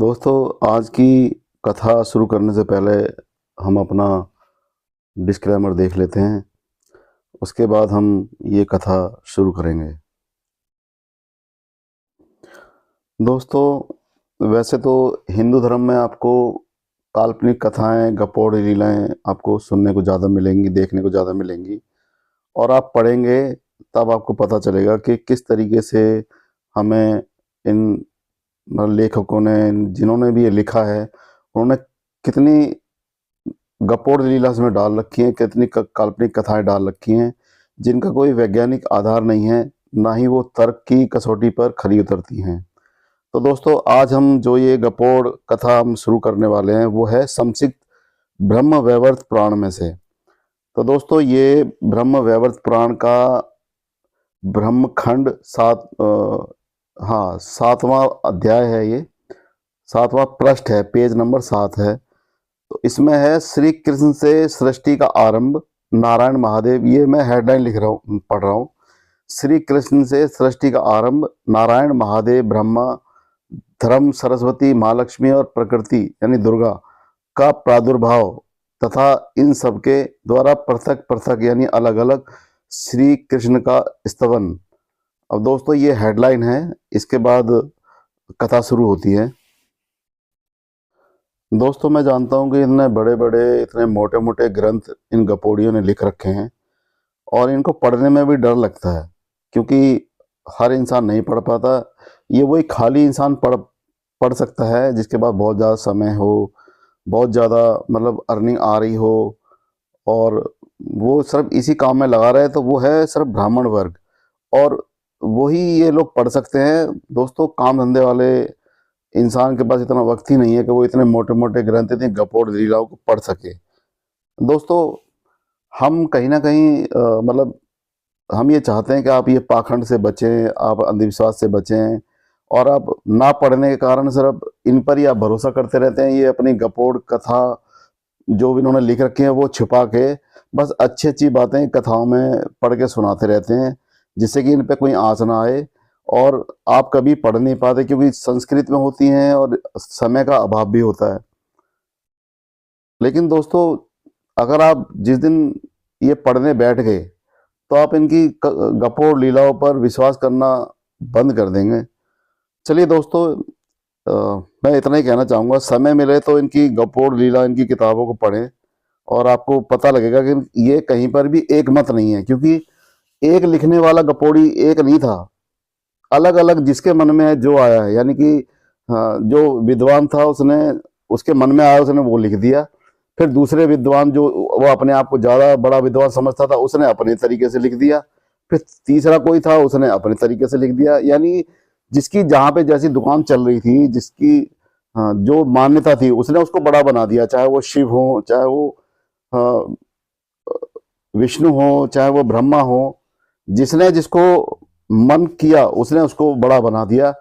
दोस्तों, आज की कथा शुरू करने से पहले हम अपना डिस्क्लेमर देख लेते हैं। उसके बाद हम ये कथा शुरू करेंगे। दोस्तों, वैसे तो हिंदू धर्म में आपको काल्पनिक कथाएं, गपोड़ लीलाएं आपको सुनने को ज़्यादा मिलेंगी, देखने को ज़्यादा मिलेंगी। और आप पढ़ेंगे तब आपको पता चलेगा कि किस तरीके से हमें इन लेखकों ने, जिन्होंने भी ये लिखा है, उन्होंने कितनी गपोड़ लीला इसमें डाल रखी हैं, कितनी काल्पनिक कथाएं डाल रखी हैं जिनका कोई वैज्ञानिक आधार नहीं है, ना ही वो तर्क की कसौटी पर खरी उतरती हैं। तो दोस्तों, आज हम जो ये गपोड़ कथा हम शुरू करने वाले हैं वो है संक्षिप्त ब्रह्म वैवर्त पुराण में से। तो दोस्तों, ये ब्रह्म वैवर्त पुराण का ब्रह्मखंड सातवां अध्याय है। ये सातवां पृष्ठ है, पेज नंबर 7 है। तो इसमें है श्री कृष्ण से सृष्टि का आरंभ, नारायण महादेव। ये मैं हेडलाइन लिख रहा हूँ, पढ़ रहा हूँ। श्री कृष्ण से सृष्टि का आरंभ, नारायण महादेव, ब्रह्मा, धर्म, सरस्वती, महालक्ष्मी और प्रकृति यानी दुर्गा का प्रादुर्भाव तथा इन सबके द्वारा पृथक पृथक यानी अलग अलग श्री कृष्ण का स्तवन। अब दोस्तों, ये हेडलाइन है, इसके बाद कथा शुरू होती है। दोस्तों, मैं जानता हूँ कि इतने बड़े बड़े, इतने मोटे मोटे ग्रंथ इन गपोड़ियों ने लिख रखे हैं और इनको पढ़ने में भी डर लगता है, क्योंकि हर इंसान नहीं पढ़ पाता। ये वही खाली इंसान पढ़ पढ़ सकता है जिसके पास बहुत ज़्यादा समय हो, बहुत ज़्यादा मतलब अर्निंग आ रही हो, और वो सिर्फ इसी काम में लगा रहे, तो वो है सिर्फ ब्राह्मण वर्ग। और वही ये लोग पढ़ सकते हैं। दोस्तों, काम धंधे वाले इंसान के पास इतना वक्त ही नहीं है कि वो इतने मोटे मोटे ग्रंथ, इतनी गपोड़ लीलाओं को पढ़ सके। दोस्तों, हम कहीं ना कहीं मतलब हम ये चाहते हैं कि आप ये पाखंड से बचें, आप अंधविश्वास से बचें, और आप ना पढ़ने के कारण सिर्फ इन पर ही आप भरोसा करते रहते हैं। ये अपनी गपोड़ कथा जो भी इन्होंने लिख रखी है वो छुपा के बस अच्छी अच्छी बातें कथाओं में पढ़ के सुनाते रहते हैं, जिससे कि इन पे कोई आँच ना आए और आप कभी पढ़ नहीं पाते, क्योंकि संस्कृत में होती हैं और समय का अभाव भी होता है। लेकिन दोस्तों, अगर आप जिस दिन ये पढ़ने बैठ गए तो आप इनकी गपोड़ लीलाओं पर विश्वास करना बंद कर देंगे। चलिए दोस्तों, मैं इतना ही कहना चाहूँगा, समय मिले तो इनकी गपोड़ लीला, इनकी किताबों को पढ़ें और आपको पता लगेगा कि ये कहीं पर भी एक मत नहीं है, क्योंकि एक लिखने वाला गपोड़ी एक नहीं था। अलग अलग जिसके मन में है जो आया है, यानी कि जो विद्वान था उसने, उसके मन में आया उसने वो लिख दिया। फिर दूसरे विद्वान जो वो अपने आप को ज़्यादा बड़ा विद्वान समझता था, उसने अपने तरीके से लिख दिया। फिर तीसरा कोई था, उसने अपने तरीके से लिख दिया। यानी जिसकी जहाँ पे जैसी दुकान चल रही थी, जिसकी जो मान्यता थी, उसने उसको बड़ा बना दिया। चाहे वो शिव हो, चाहे वो अ, विष्णु हो, चाहे वो ब्रह्मा हो, जिसने जिसको मन किया उसने उसको बड़ा बना दिया।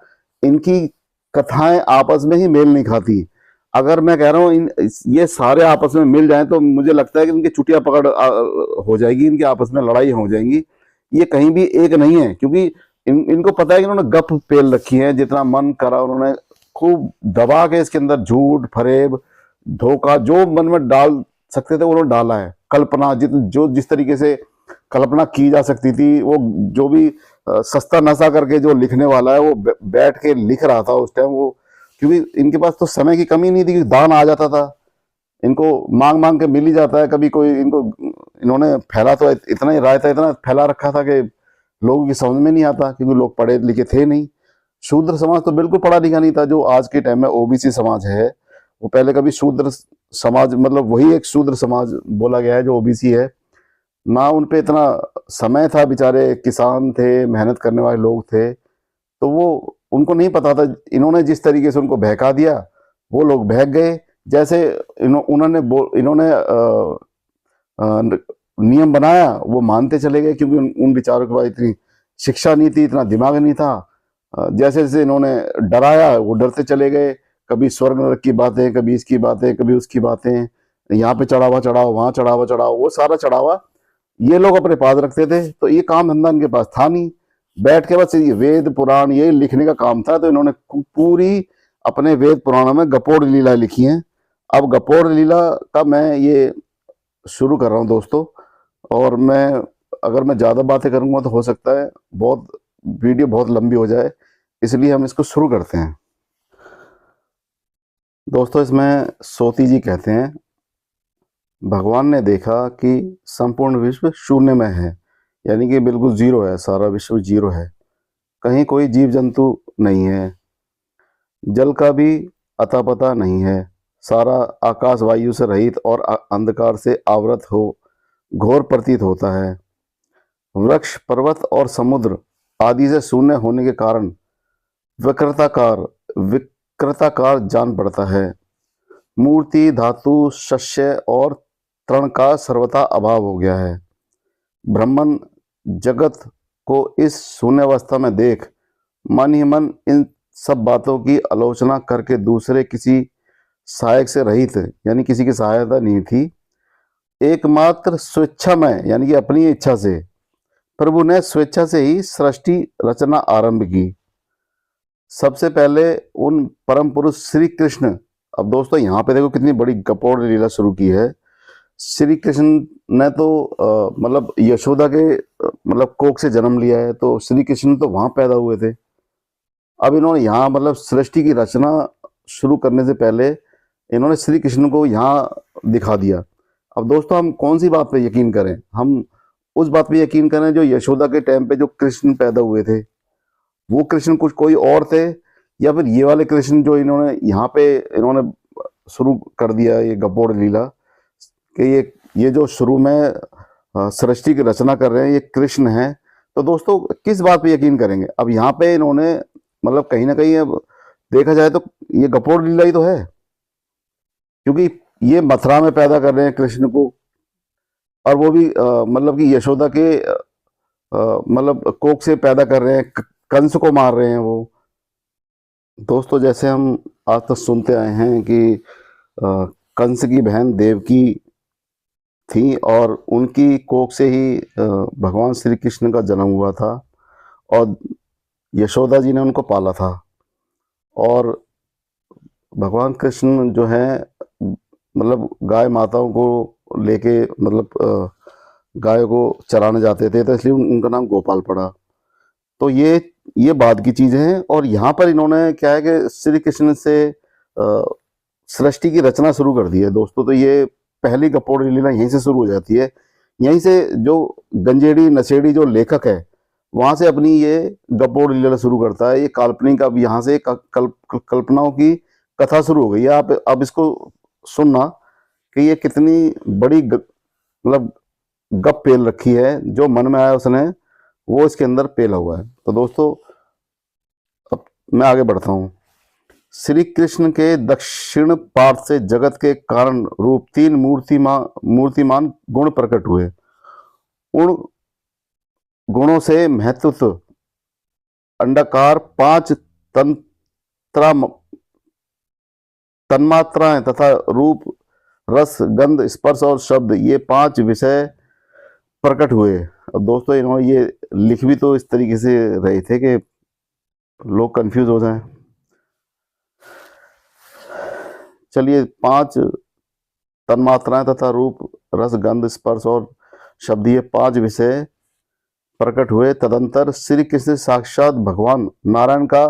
इनकी कथाएं आपस में ही मेल नहीं खाती। अगर मैं कह रहा हूँ ये सारे आपस में मिल जाएं तो मुझे लगता है कि इनकी चुटिया पकड़ हो जाएगी, इनकी आपस में लड़ाई हो जाएंगी। ये कहीं भी एक नहीं है, क्योंकि इनको पता है कि इन्होंने गप पेल रखी है। जितना मन करा उन्होंने खूब दबा के इसके अंदर झूठ, फरेब, धोखा जो मन में डाल सकते थे उन्होंने डाला है। कल्पना जो जिस तरीके से कल्पना की जा सकती थी, वो जो भी सस्ता नशा करके जो लिखने वाला है वो बैठ के लिख रहा था उस टाइम। वो क्योंकि इनके पास तो समय की कमी नहीं थी, कि दान आ जाता था, इनको मांग मांग के मिल ही जाता है। कभी कोई इनको, इन्होंने फैला तो इतना ही रायता इतना फैला रखा था कि लोगों की समझ में नहीं आता, क्योंकि लोग पढ़े लिखे थे नहीं। शूद्र समाज तो बिल्कुल पढ़ा लिखा नहीं था। जो आज के टाइम में ओबीसी समाज है, वो पहले कभी शूद्र समाज, मतलब वही एक शूद्र समाज बोला गया है जो ओबीसी है। ना उन पे इतना समय था, बेचारे किसान थे, मेहनत करने वाले लोग थे, तो वो उनको नहीं पता था। इन्होंने जिस तरीके से उनको बहका दिया, वो लोग बहक गए। जैसे इन्होंने नियम बनाया, वो मानते चले गए, क्योंकि उन बेचारों के पास इतनी शिक्षा नहीं थी, इतना दिमाग नहीं था। जैसे जैसे इन्होंने डराया, वो डरते चले गए। कभी स्वर्ग नरक की बातें, कभी इसकी बातें, कभी उसकी बातें, यहाँ पे चढ़ावा चढ़ाओ, वहां चढ़ावा चढ़ाओ, वो सारा चढ़ावा ये लोग अपने पास रखते थे। तो ये काम धंधा इनके पास था नहीं, बैठ के बस ये वेद पुराण ये लिखने का काम था। तो इन्होंने पूरी अपने वेद पुराणों में गपोड़ लीला लिखी हैं। अब गपोड़ लीला का मैं ये शुरू कर रहा हूँ दोस्तों, और अगर मैं ज़्यादा बातें करूँगा तो हो सकता है वीडियो बहुत लंबी हो जाए, इसलिए हम इसको शुरू करते हैं। दोस्तों, इसमें सोती जी कहते हैं, भगवान ने देखा कि संपूर्ण विश्व शून्य में है, यानी कि बिल्कुल जीरो है, सारा विश्व जीरो है, कहीं कोई जीव जंतु नहीं है, जल का भी अता पता नहीं है, सारा आकाश वायु से रहित और अंधकार से आवृत हो घोर प्रतीत होता है। वृक्ष पर्वत और समुद्र आदि से शून्य होने के कारण विकृताकार विकृताकार जान पड़ता है। मूर्ति धातु शस्य और तृण का सर्वथा अभाव हो गया है। ब्रह्मन जगत को इस शून्यावस्था में देख मन ही मन इन सब बातों की आलोचना करके दूसरे किसी सहायक से रहित, यानी किसी की सहायता नहीं थी, एकमात्र स्वेच्छामय यानी कि अपनी इच्छा से प्रभु ने स्वेच्छा से ही सृष्टि रचना आरंभ की। सबसे पहले उन परम पुरुष श्री कृष्ण, अब दोस्तों यहाँ पे देखो कितनी बड़ी गपोड़ लीला शुरू की है। श्री कृष्ण ने तो मतलब यशोदा के मतलब कोख से जन्म लिया है, तो श्री कृष्ण तो वहां पैदा हुए थे। अब इन्होंने यहाँ मतलब सृष्टि की रचना शुरू करने से पहले इन्होंने श्री कृष्ण को यहाँ दिखा दिया। अब दोस्तों, हम कौन सी बात पे यकीन करें? हम उस बात पे यकीन करें जो यशोदा के टाइम पे जो कृष्ण पैदा हुए थे, वो कृष्ण कुछ कोई और थे, या फिर ये वाले कृष्ण जो इन्होंने यहाँ पे इन्होंने शुरू कर दिया ये गपोड़ लीला, कि ये जो शुरू में सृष्टि की रचना कर रहे हैं ये कृष्ण हैं। तो दोस्तों, किस बात पे यकीन करेंगे? अब यहाँ पे इन्होंने मतलब कहीं ना कहीं अब देखा जाए तो ये गपोड़ लीला ही तो है, क्योंकि ये मथुरा में पैदा कर रहे हैं कृष्ण को, और वो भी मतलब कि यशोदा के मतलब कोख से पैदा कर रहे हैं, कंस को मार रहे हैं वो। दोस्तों, जैसे हम आज तक सुनते आए हैं कि कंस की बहन देवकी थी और उनकी कोख से ही भगवान श्री कृष्ण का जन्म हुआ था, और यशोदा जी ने उनको पाला था। और भगवान कृष्ण जो है मतलब गाय माताओं को लेके मतलब गायों को चराने जाते थे, तो इसलिए उनका नाम गोपाल पड़ा। तो ये बाद की चीजें हैं। और यहाँ पर इन्होंने क्या है कि श्री कृष्ण से सृष्टि की रचना शुरू कर दी है दोस्तों। तो ये पहली गपोड़ लीला यहीं से शुरू हो जाती है। यहीं से जो गंजेड़ी नशेड़ी जो लेखक है वहां से अपनी ये गपोड़ लीला शुरू करता है। ये काल्पनिक, अब यहाँ से कल्पनाओं की कथा शुरू हो गई है। आप अब इसको सुनना कि ये कितनी बड़ी मतलब गप पेल रखी है, जो मन में आया उसने वो इसके अंदर पेला हुआ है। तो दोस्तों, अब मैं आगे बढ़ता हूँ। श्री कृष्ण के दक्षिण पार्थ से जगत के कारण रूप तीन मूर्तिमान गुण प्रकट हुए। उन गुणों से महत्व अंडाकार 5 तन्मात्राएं तथा रूप रस गंध स्पर्श और शब्द, ये 5 विषय प्रकट हुए। अब दोस्तों, इन्होंने ये लिख भी तो इस तरीके से रहे थे कि लोग कंफ्यूज हो जाएं। चलिए, 5 तन्मात्राएं तथा रूप रस गंध स्पर्श और शब्द, ये 5 विषय प्रकट हुए। तदंतर श्री कृष्ण साक्षात भगवान नारायण का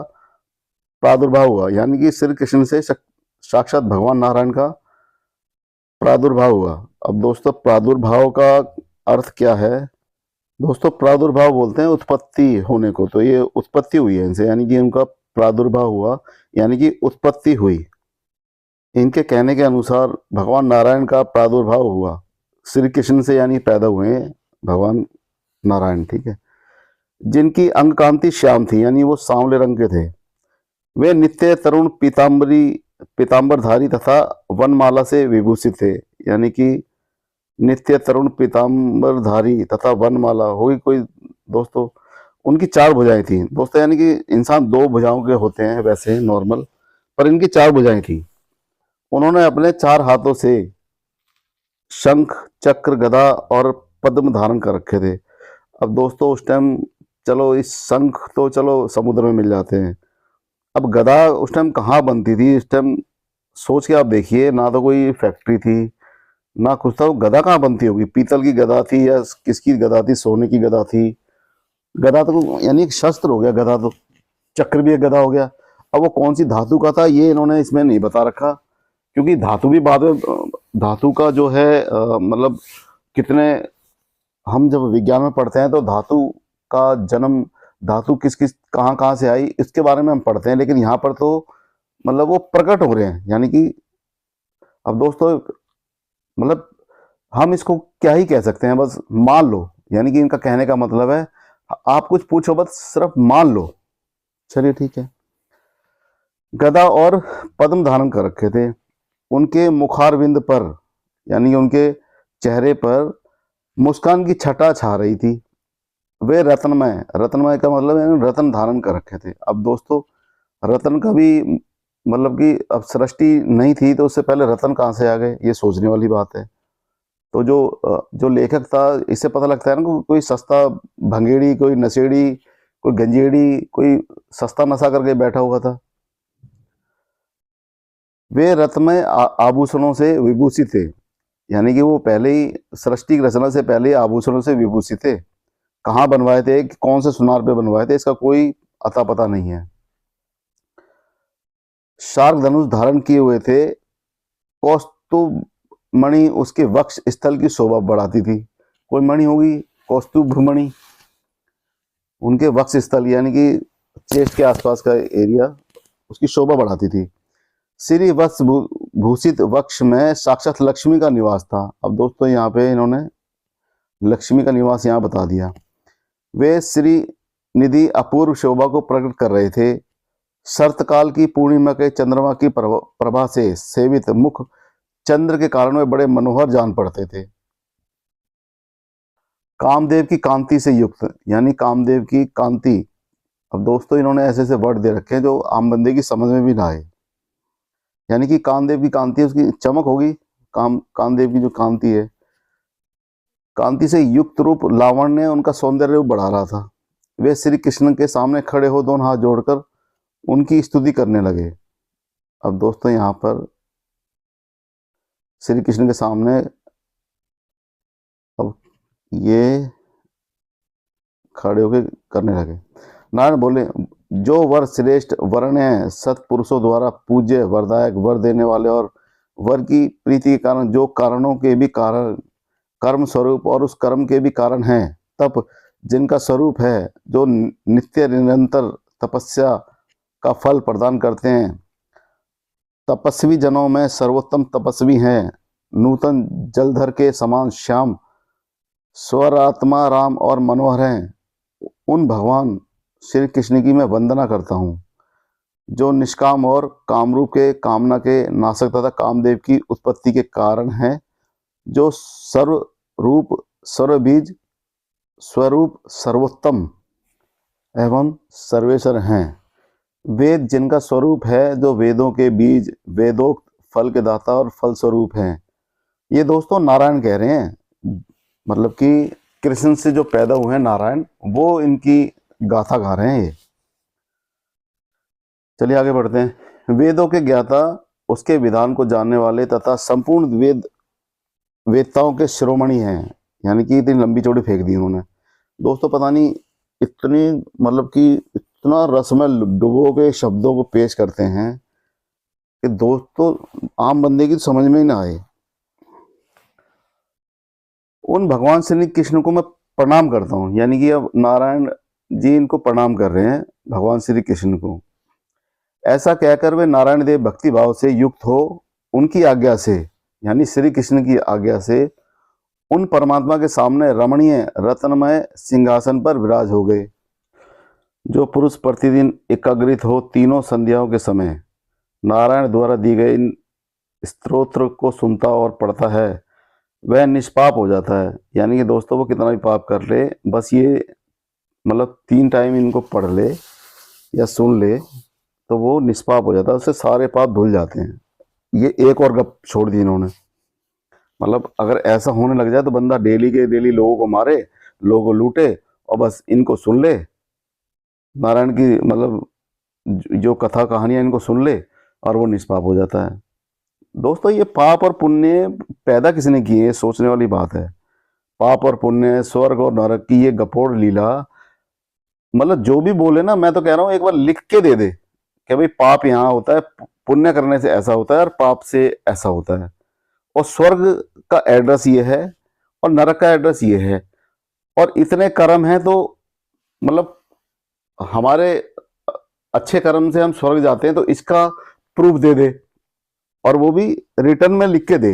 प्रादुर्भाव हुआ, यानी कि श्री कृष्ण से साक्षात भगवान नारायण का प्रादुर्भाव हुआ। अब दोस्तों, प्रादुर्भाव का अर्थ क्या है? दोस्तों, प्रादुर्भाव बोलते हैं उत्पत्ति होने को। तो ये उत्पत्ति हुई है इनसे, यानी कि उनका प्रादुर्भाव हुआ, यानी कि उत्पत्ति हुई। इनके कहने के अनुसार भगवान नारायण का प्रादुर्भाव हुआ श्री कृष्ण से, यानी पैदा हुए हैं भगवान नारायण, ठीक है, जिनकी अंग कांति श्याम थी, यानी वो सांवले रंग के थे। वे नित्य तरुण पीताम्बरधारी तथा वनमाला से विभूषित थे, यानी कि नित्य तरुण पीताम्बरधारी तथा वनमाला होगी कोई दोस्तों। उनकी 4 भुजाएं थी दोस्तों, यानी कि इंसान 2 भुजाओं के होते हैं वैसे नॉर्मल, पर इनकी 4 भुजाएं थी। उन्होंने अपने 4 हाथों से शंख चक्र गदा और पद्म धारण कर रखे थे। अब दोस्तों, उस टाइम चलो इस शंख तो चलो समुद्र में मिल जाते हैं, अब गदा उस टाइम कहाँ बनती थी, इस टाइम सोच के आप देखिए, ना तो कोई फैक्ट्री थी ना कुछ था, वो गदा कहाँ बनती होगी? पीतल की गदा थी या किसकी गदा थी? सोने की गदा थी? गदा तो यानी एक शस्त्र हो गया गदा तो, चक्र भी एक गदा हो गया। अब वो कौन सी धातु का था ये इन्होंने इसमें नहीं बता रखा, क्योंकि धातु भी बाद में धातु का जो है मतलब कितने, हम जब विज्ञान में पढ़ते हैं तो धातु का जन्म, धातु किस किस कहाँ कहाँ से आई इसके बारे में हम पढ़ते हैं, लेकिन यहाँ पर तो मतलब वो प्रकट हो रहे हैं, यानी कि अब दोस्तों मतलब हम इसको क्या ही कह सकते हैं, बस मान लो, यानी कि इनका कहने का मतलब है आप कुछ पूछो बस सिर्फ मान लो। चलिए ठीक है। गदा और पद्म धारण कर रखे थे, उनके मुखारविंद पर यानी कि उनके चेहरे पर मुस्कान की छटा छा रही थी। वे रत्नमय, रत्नमय का मतलब है रत्न धारण कर रखे थे। अब दोस्तों रत्न का भी मतलब कि अब सृष्टि नहीं थी तो उससे पहले रत्न कहाँ से आ गए, ये सोचने वाली बात है। तो जो लेखक था इससे पता लगता है ना कोई सस्ता भंगेड़ी, कोई नशेड़ी, कोई गंजेड़ी, कोई सस्ता नशा करके बैठा हुआ था। वे रत्नमय आभूषणों से विभूषित थे, यानी कि वो पहले ही सृष्टि की रचना से पहले ही आभूषणों से विभूषित थे। कहाँ बनवाए थे, कौन से सुनार पे बनवाए थे, इसका कोई अता पता नहीं है। शार्क धनुष धारण किए हुए थे, कौस्तुभ मणि उसके वक्ष स्थल की शोभा बढ़ाती थी। कोई मणि होगी, कौस्तुभ मणि, उनके वक्ष स्थल यानी कि चेस्ट के आसपास का एरिया, उसकी शोभा बढ़ाती थी। श्री वत्स भूषित वक्ष में साक्षात लक्ष्मी का निवास था। अब दोस्तों यहाँ पे इन्होंने लक्ष्मी का निवास यहाँ बता दिया। वे श्री निधि अपूर्व शोभा को प्रकट कर रहे थे। शरतकाल की पूर्णिमा के चंद्रमा की प्रभा से सेवित मुख चंद्र के कारण वे बड़े मनोहर जान पड़ते थे। कामदेव की कांति से युक्त, यानी कामदेव की कांति। अब दोस्तों इन्होंने ऐसे ऐसे वर्ड दे रखे हैं जो आम बंदे की समझ में भी ना आए, यानी कि कामदेव की कांति, उसकी चमक होगी, कामदेव की जो कांति है, कांति से युक्त रूप लावण्य उनका सौंदर्य रूप बढ़ा रहा था। वे श्री कृष्ण के सामने खड़े हो दोनों हाथ जोड़कर उनकी स्तुति करने लगे। अब दोस्तों यहाँ पर श्री कृष्ण के सामने अब ये खड़े होकर करने लगे। नारायण बोले, जो वर श्रेष्ठ वर्ण है, सत्पुरुषों द्वारा पूज्य, वरदायक, वर देने वाले और वर की प्रीति के कारण, जो कारणों के भी कारण, कर्म स्वरूप और उस कर्म के भी कारण हैं, तप जिनका स्वरूप है, जो नित्य निरंतर तपस्या का फल प्रदान करते हैं, तपस्वी जनों में सर्वोत्तम तपस्वी हैं, नूतन जलधर के समान श्याम, स्वर आत्मा राम और मनोहर हैं, उन भगवान श्री कृष्ण की मैं वंदना करता हूँ, जो निष्काम और कामरूप के, कामना के नाशक तथा कामदेव की उत्पत्ति के कारण हैं, जो सर्वरूप सर्वबीज स्वरूप सर्वोत्तम एवं सर्वेश्वर हैं। वेद जिनका स्वरूप है, जो वेदों के बीज, वेदोक्त फल के दाता और फल स्वरूप हैं। ये दोस्तों नारायण कह रहे हैं, मतलब कि कृष्ण से जो पैदा हुए हैं नारायण, वो इनकी गाथा गा रहे हैं ये। चलिए आगे बढ़ते हैं। वेदों के ज्ञाता, उसके विधान को जानने वाले तथा संपूर्ण वेदताओं के शिरोमणि हैं, यानी कि इतनी लंबी चौड़ी फेंक दी उन्होंने। दोस्तों पता नहीं इतनी मतलब कि इतना रस में डुबो के शब्दों को पेश करते हैं कि दोस्तों आम बंदे की समझ में ही ना आए। उन भगवान श्री कृष्ण को मैं प्रणाम करता हूँ, यानी कि अब नारायण जी इनको प्रणाम कर रहे हैं भगवान श्री कृष्ण को। ऐसा कहकर वे नारायण देव भक्ति भाव से युक्त हो उनकी आज्ञा से, यानी श्री कृष्ण की आज्ञा से, उन परमात्मा के सामने रमणीय रत्नमय सिंहासन पर विराज हो गए। जो पुरुष प्रतिदिन एकाग्रित हो तीनों संध्याओं के समय नारायण द्वारा दी गई इन स्तोत्र को सुनता और पढ़ता है, वह निष्पाप हो जाता है। यानी कि दोस्तों वो कितना भी पाप कर ले, बस ये मतलब 3 टाइम इनको पढ़ ले या सुन ले तो वो निष्पाप हो जाता है, उससे सारे पाप धुल जाते हैं। ये एक और गप छोड़ दी इन्होंने, मतलब अगर ऐसा होने लग जाए तो बंदा डेली के डेली लोगों को मारे, लोगों को लूटे और बस इनको सुन ले, नारायण की मतलब जो कथा कहानियां इनको सुन ले और वो निष्पाप हो जाता है। दोस्तों ये पाप और पुण्य पैदा किसने किए, ये सोचने वाली बात है। पाप और पुण्य, स्वर्ग और नरक की ये गपोड़ लीला, मतलब जो भी बोले ना, मैं तो कह रहा हूँ एक बार लिख के दे दे कि भाई पाप यहाँ होता है, पुण्य करने से ऐसा होता है और पाप से ऐसा होता है, और स्वर्ग का एड्रेस ये है और नरक का एड्रेस ये है, और इतने कर्म हैं तो मतलब हमारे अच्छे कर्म से हम स्वर्ग जाते हैं, तो इसका प्रूफ दे दे, और वो भी रिटर्न में लिख के दे।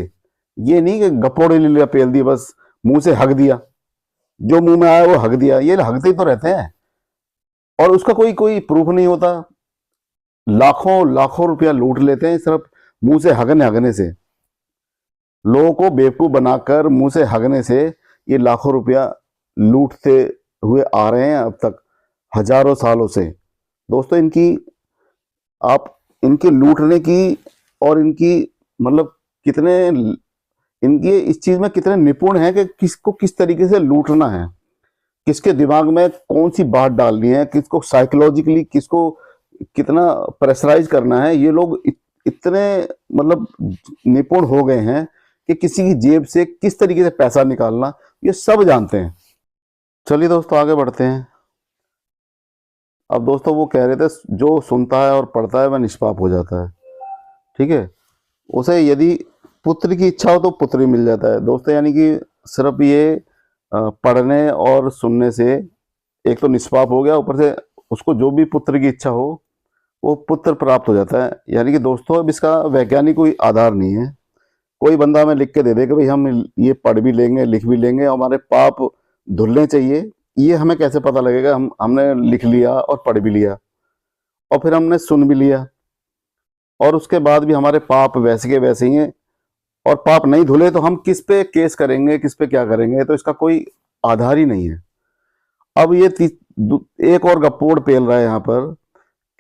ये नहीं कि गपोड़े लीला पेल दी, बस मुंह से हक दिया, जो मुंह में आया वो हक दिया। ये हकते ही तो रहते हैं और उसका कोई कोई प्रूफ नहीं होता। लाखों लाखों रुपया लूट लेते हैं सिर्फ मुंह से हगने हगने से। लोगों को बेवकूफ बनाकर मुंह से हगने से ये लाखों रुपया लूटते हुए आ रहे हैं अब तक, हजारों सालों से। दोस्तों आप इनके लूटने की और इनकी मतलब कितने इनकी इस चीज में कितने निपुण हैं कि किसको किस तरीके से लूटना है, किसके दिमाग में कौन सी बात डालनी है, किसको साइकोलॉजिकली किसको कितना प्रेशराइज करना है। ये लोग इतने मतलब निपुण हो गए हैं कि किसी की जेब से किस तरीके से पैसा निकालना ये सब जानते हैं। चलिए दोस्तों आगे बढ़ते हैं। अब दोस्तों वो कह रहे थे जो सुनता है और पढ़ता है वह निष्पाप हो जाता है, ठीक है। उसे यदि पुत्र की इच्छा हो तो पुत्र ही मिल जाता है दोस्तों, यानी कि सिर्फ ये पढ़ने और सुनने से एक तो निष्पाप हो गया, ऊपर से उसको जो भी पुत्र की इच्छा हो वो पुत्र प्राप्त हो जाता है। यानी कि दोस्तों अब इसका वैज्ञानिक कोई आधार नहीं है। कोई बंदा हमें लिख के दे दे कि भाई हम ये पढ़ भी लेंगे, लिख भी लेंगे, हमारे पाप धुलने चाहिए, ये हमें कैसे पता लगेगा? हमने लिख लिया और पढ़ भी लिया और फिर हमने सुन भी लिया और उसके बाद भी हमारे पाप वैसे के वैसे ही हैं, और पाप नहीं धुले तो हम किस पे केस करेंगे, किस पे क्या करेंगे? तो इसका कोई आधार ही नहीं है। अब ये एक और गप्पोड़ पेल रहा है यहाँ पर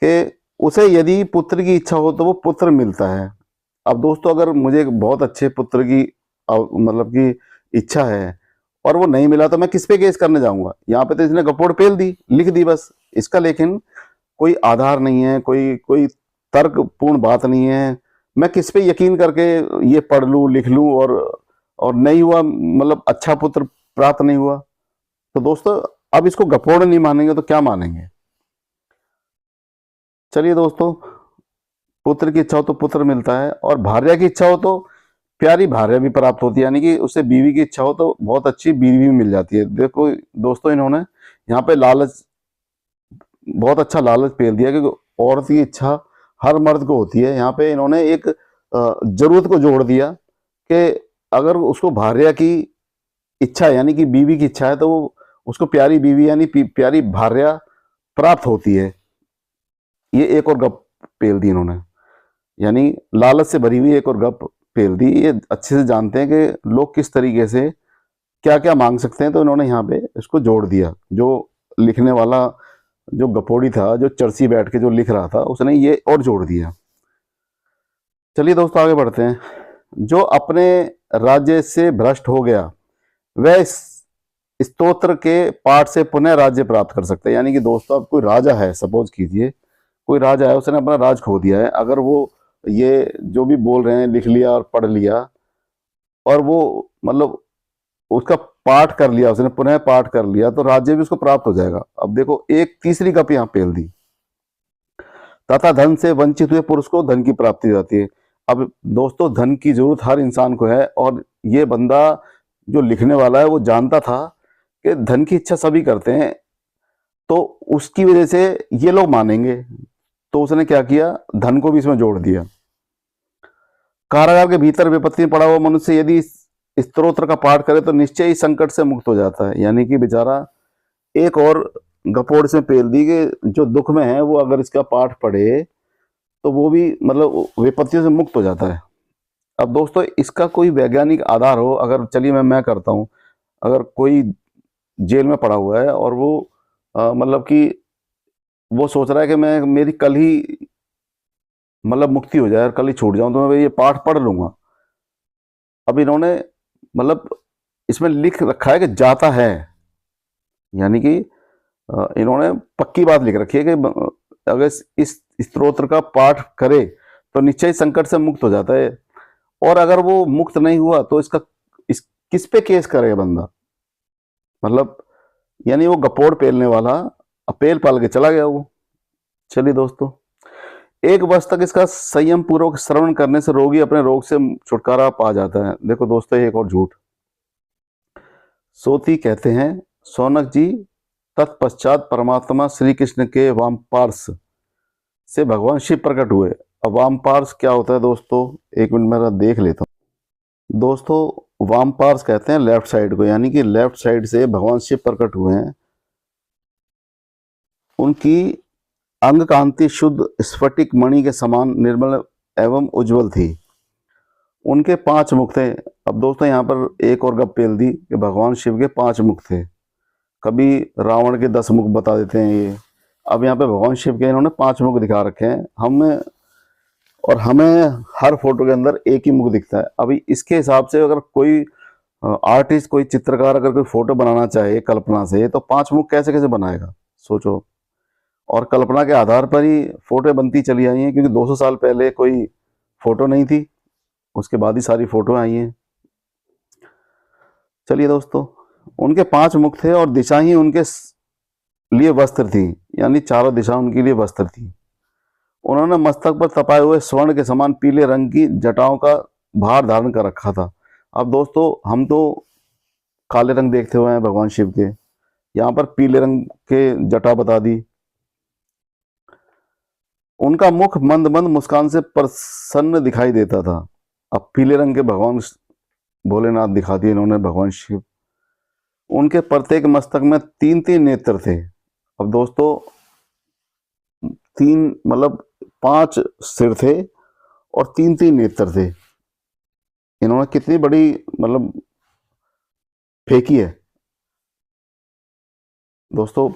कि उसे यदि पुत्र की इच्छा हो तो वो पुत्र मिलता है। अब दोस्तों अगर मुझे एक बहुत अच्छे पुत्र की मतलब की इच्छा है और वो नहीं मिला तो मैं किस पे केस करने जाऊंगा? यहाँ पे तो इसने गप्पोड़ पेल दी, लिख दी बस। इसका लेकिन कोई आधार नहीं है, कोई कोई तर्कपूर्ण बात नहीं है। मैं किस पे यकीन करके ये पढ़ लूँ, लिख लूँ और नहीं हुआ, मतलब अच्छा पुत्र प्राप्त नहीं हुआ? तो दोस्तों अब इसको गपोड़ नहीं मानेंगे तो क्या मानेंगे? चलिए दोस्तों, पुत्र की इच्छा हो तो पुत्र मिलता है और भार्या की इच्छा हो तो प्यारी भार्या भी प्राप्त होती है, यानी कि उससे बीवी की इच्छा हो तो बहुत अच्छी बीवी भी मिल जाती है। देखो दोस्तों इन्होंने यहाँ पे लालच, बहुत अच्छा लालच पेल दिया कि औरत की इच्छा हर मर्द को होती है। यहाँ पे इन्होंने एक जरूरत को जोड़ दिया कि अगर उसको भार्या की इच्छा यानी कि बीवी की इच्छा है तो वो उसको प्यारी बीवी यानी प्यारी भार्या प्राप्त होती है। ये एक और गप पेल दी इन्होंने, यानी लालच से भरी हुई एक और गप पेल दी। ये अच्छे से जानते हैं कि लोग किस तरीके से क्या क्या मांग सकते हैं, तो इन्होंने यहाँ पे इसको जोड़ दिया। जो लिखने वाला जो गपोड़ी था, जो चर्सी बैठ के जो लिख रहा था, उसने ये और जोड़ दिया। चलिए दोस्तों आगे बढ़ते हैं। जो अपने राज्य से भ्रष्ट हो गया वह इस स्तोत्र के पाठ से पुनः राज्य प्राप्त कर सकते हैं। यानी कि दोस्तों अब कोई राजा है, सपोज कीजिए कोई राजा है, उसने अपना राज खो दिया है, अगर वो ये जो भी बोल रहे हैं लिख लिया और पढ़ लिया और वो मतलब उसका पाठ कर लिया, उसने पुनः पाठ कर लिया, तो राज्य भी उसको प्राप्त हो जाएगा। अब देखो एक तीसरी गप यहाँ पेल दी, तथा धन से वंचित हुए पुरुष को धन की प्राप्ति हो जाती है। अब दोस्तों धन की जरूरत हर इंसान को है और ये बंदा जो लिखने वाला है वो जानता था कि धन की इच्छा सभी करते हैं, तो उसकी वजह से ये लोग मानेंगे, तो उसने क्या किया, धन को भी इसमें जोड़ दिया। कारागार के भीतर विपत्ति में पड़ा हुआ मनुष्य यदि इस स्तोत्र का पाठ करे तो निश्चय ही संकट से मुक्त हो जाता है। यानी कि बेचारा एक और गपोड़ इसमें पेल दी कि जो दुख में है वो अगर इसका पाठ पढ़े तो वो भी मतलब विपत्तियों से मुक्त हो जाता है। अब दोस्तों इसका कोई वैज्ञानिक आधार हो, अगर चलिए मैं करता हूँ, अगर कोई जेल में पड़ा हुआ है और वो मतलब कि वो सोच रहा है कि मैं मेरी कल ही मतलब मुक्ति हो जाए और कल ही छूट जाऊं तो मैं ये पाठ पढ़ लूंगा। अब इन्होंने मतलब इसमें लिख रखा है कि जाता है, यानी कि इन्होंने पक्की बात लिख रखी है कि अगर इस स्तोत्र का पाठ करे तो निश्चय संकट से मुक्त हो जाता है। और अगर वो मुक्त नहीं हुआ तो किस पे केस करेगा बंदा, मतलब यानी वो गपोड़ पेलने वाला अपेल पाल के चला गया वो। चलिए दोस्तों, 1 वर्ष तक इसका संयम पूर्वक श्रवण करने से रोगी अपने रोग से छुटकारा पा जाता है। देखो दोस्तों, एक और झूठ। सोती कहते हैं, सौनक जी तत्पश्चात परमात्मा श्री कृष्ण के वामपार्श से भगवान शिव प्रकट हुए। अब वामपार्श क्या होता है दोस्तों, एक मिनट मेरा देख लेता हूँ। दोस्तों, वामपार्श कहते हैं लेफ्ट साइड को, यानी कि लेफ्ट साइड से भगवान शिव प्रकट हुए हैं। उनकी अंग कांति शुद्ध स्फटिक मणि के समान निर्मल एवं उज्जवल थी। उनके 5 मुख थे। अब दोस्तों, यहाँ पर एक और गप पेल दी कि भगवान शिव के 5 मुख थे। कभी रावण के 10 मुख बता देते हैं ये। अब यहाँ पे भगवान शिव के इन्होंने 5 मुख दिखा रखे हैं हमें हर फोटो के अंदर एक ही मुख दिखता है। अभी इसके हिसाब से अगर कोई आर्टिस्ट, कोई चित्रकार अगर कोई फोटो बनाना चाहे कल्पना से, तो 5 मुख कैसे कैसे बनाएगा, सोचो। और कल्पना के आधार पर ही फोटो बनती चली आई हैं, क्योंकि 200 साल पहले कोई फोटो नहीं थी, उसके बाद ही सारी फोटो आई हैं। चलिए दोस्तों, उनके 5 मुख थे और दिशा ही उनके लिए वस्त्र थी, यानी चारों दिशा उनके लिए वस्त्र थी। उन्होंने मस्तक पर तपाए हुए स्वर्ण के समान पीले रंग की जटाओं का भार धारण कर रखा था। अब दोस्तों, हम तो काले रंग देखते हुए हैं भगवान शिव के, यहाँ पर पीले रंग के जटा बता दी। उनका मुख मंद मंद मुस्कान से प्रसन्न दिखाई देता था। अब पीले रंग के भगवान भोलेनाथ दिखा दिए इन्होंने, भगवान शिव। उनके प्रत्येक मस्तक में 3-3 नेत्र थे। अब दोस्तों, 3 मतलब 5 सिर थे और 3-3 नेत्र थे। इन्होंने कितनी बड़ी मतलब फेंकी है दोस्तों,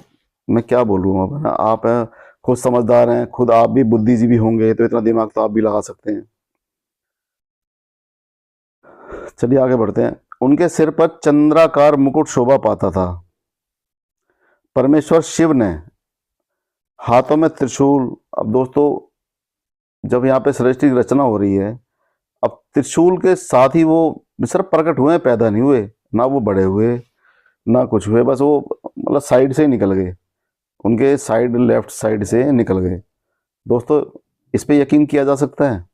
मैं क्या बोलूँ अब, ना आप खुद समझदार हैं, खुद आप भी बुद्धिजीवी होंगे तो इतना दिमाग तो आप भी लगा सकते हैं। चलिए आगे बढ़ते हैं। उनके सिर पर चंद्राकार मुकुट शोभा पाता था। परमेश्वर शिव ने हाथों में त्रिशूल। अब दोस्तों, जब यहाँ पे सृष्टि की रचना हो रही है, अब त्रिशूल के साथ ही वो सिर्फ प्रकट हुए, पैदा नहीं हुए, ना वो बड़े हुए ना कुछ हुए, बस वो मतलब साइड से ही निकल गए, उनके साइड लेफ्ट साइड से निकल गए। दोस्तों, इस पे यकीन किया जा सकता है?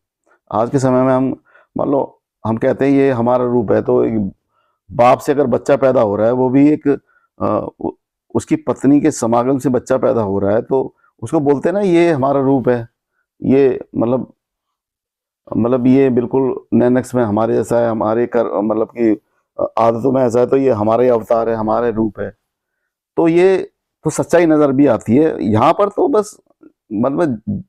आज के समय में हम मान लो हम कहते हैं ये हमारा रूप है, तो एक बाप से अगर बच्चा पैदा हो रहा है, वो भी एक उसकी पत्नी के समागम से बच्चा पैदा हो रहा है, तो उसको बोलते हैं ना ये हमारा रूप है, ये मतलब ये बिल्कुल नैनक्स में हमारे जैसा है, हमारे कर मतलब कि आदतों में ऐसा है, तो ये हमारा ही अवतार है, हमारे रूप है। तो ये तो सच्चाई नजर भी आती है। यहाँ पर तो बस मतलब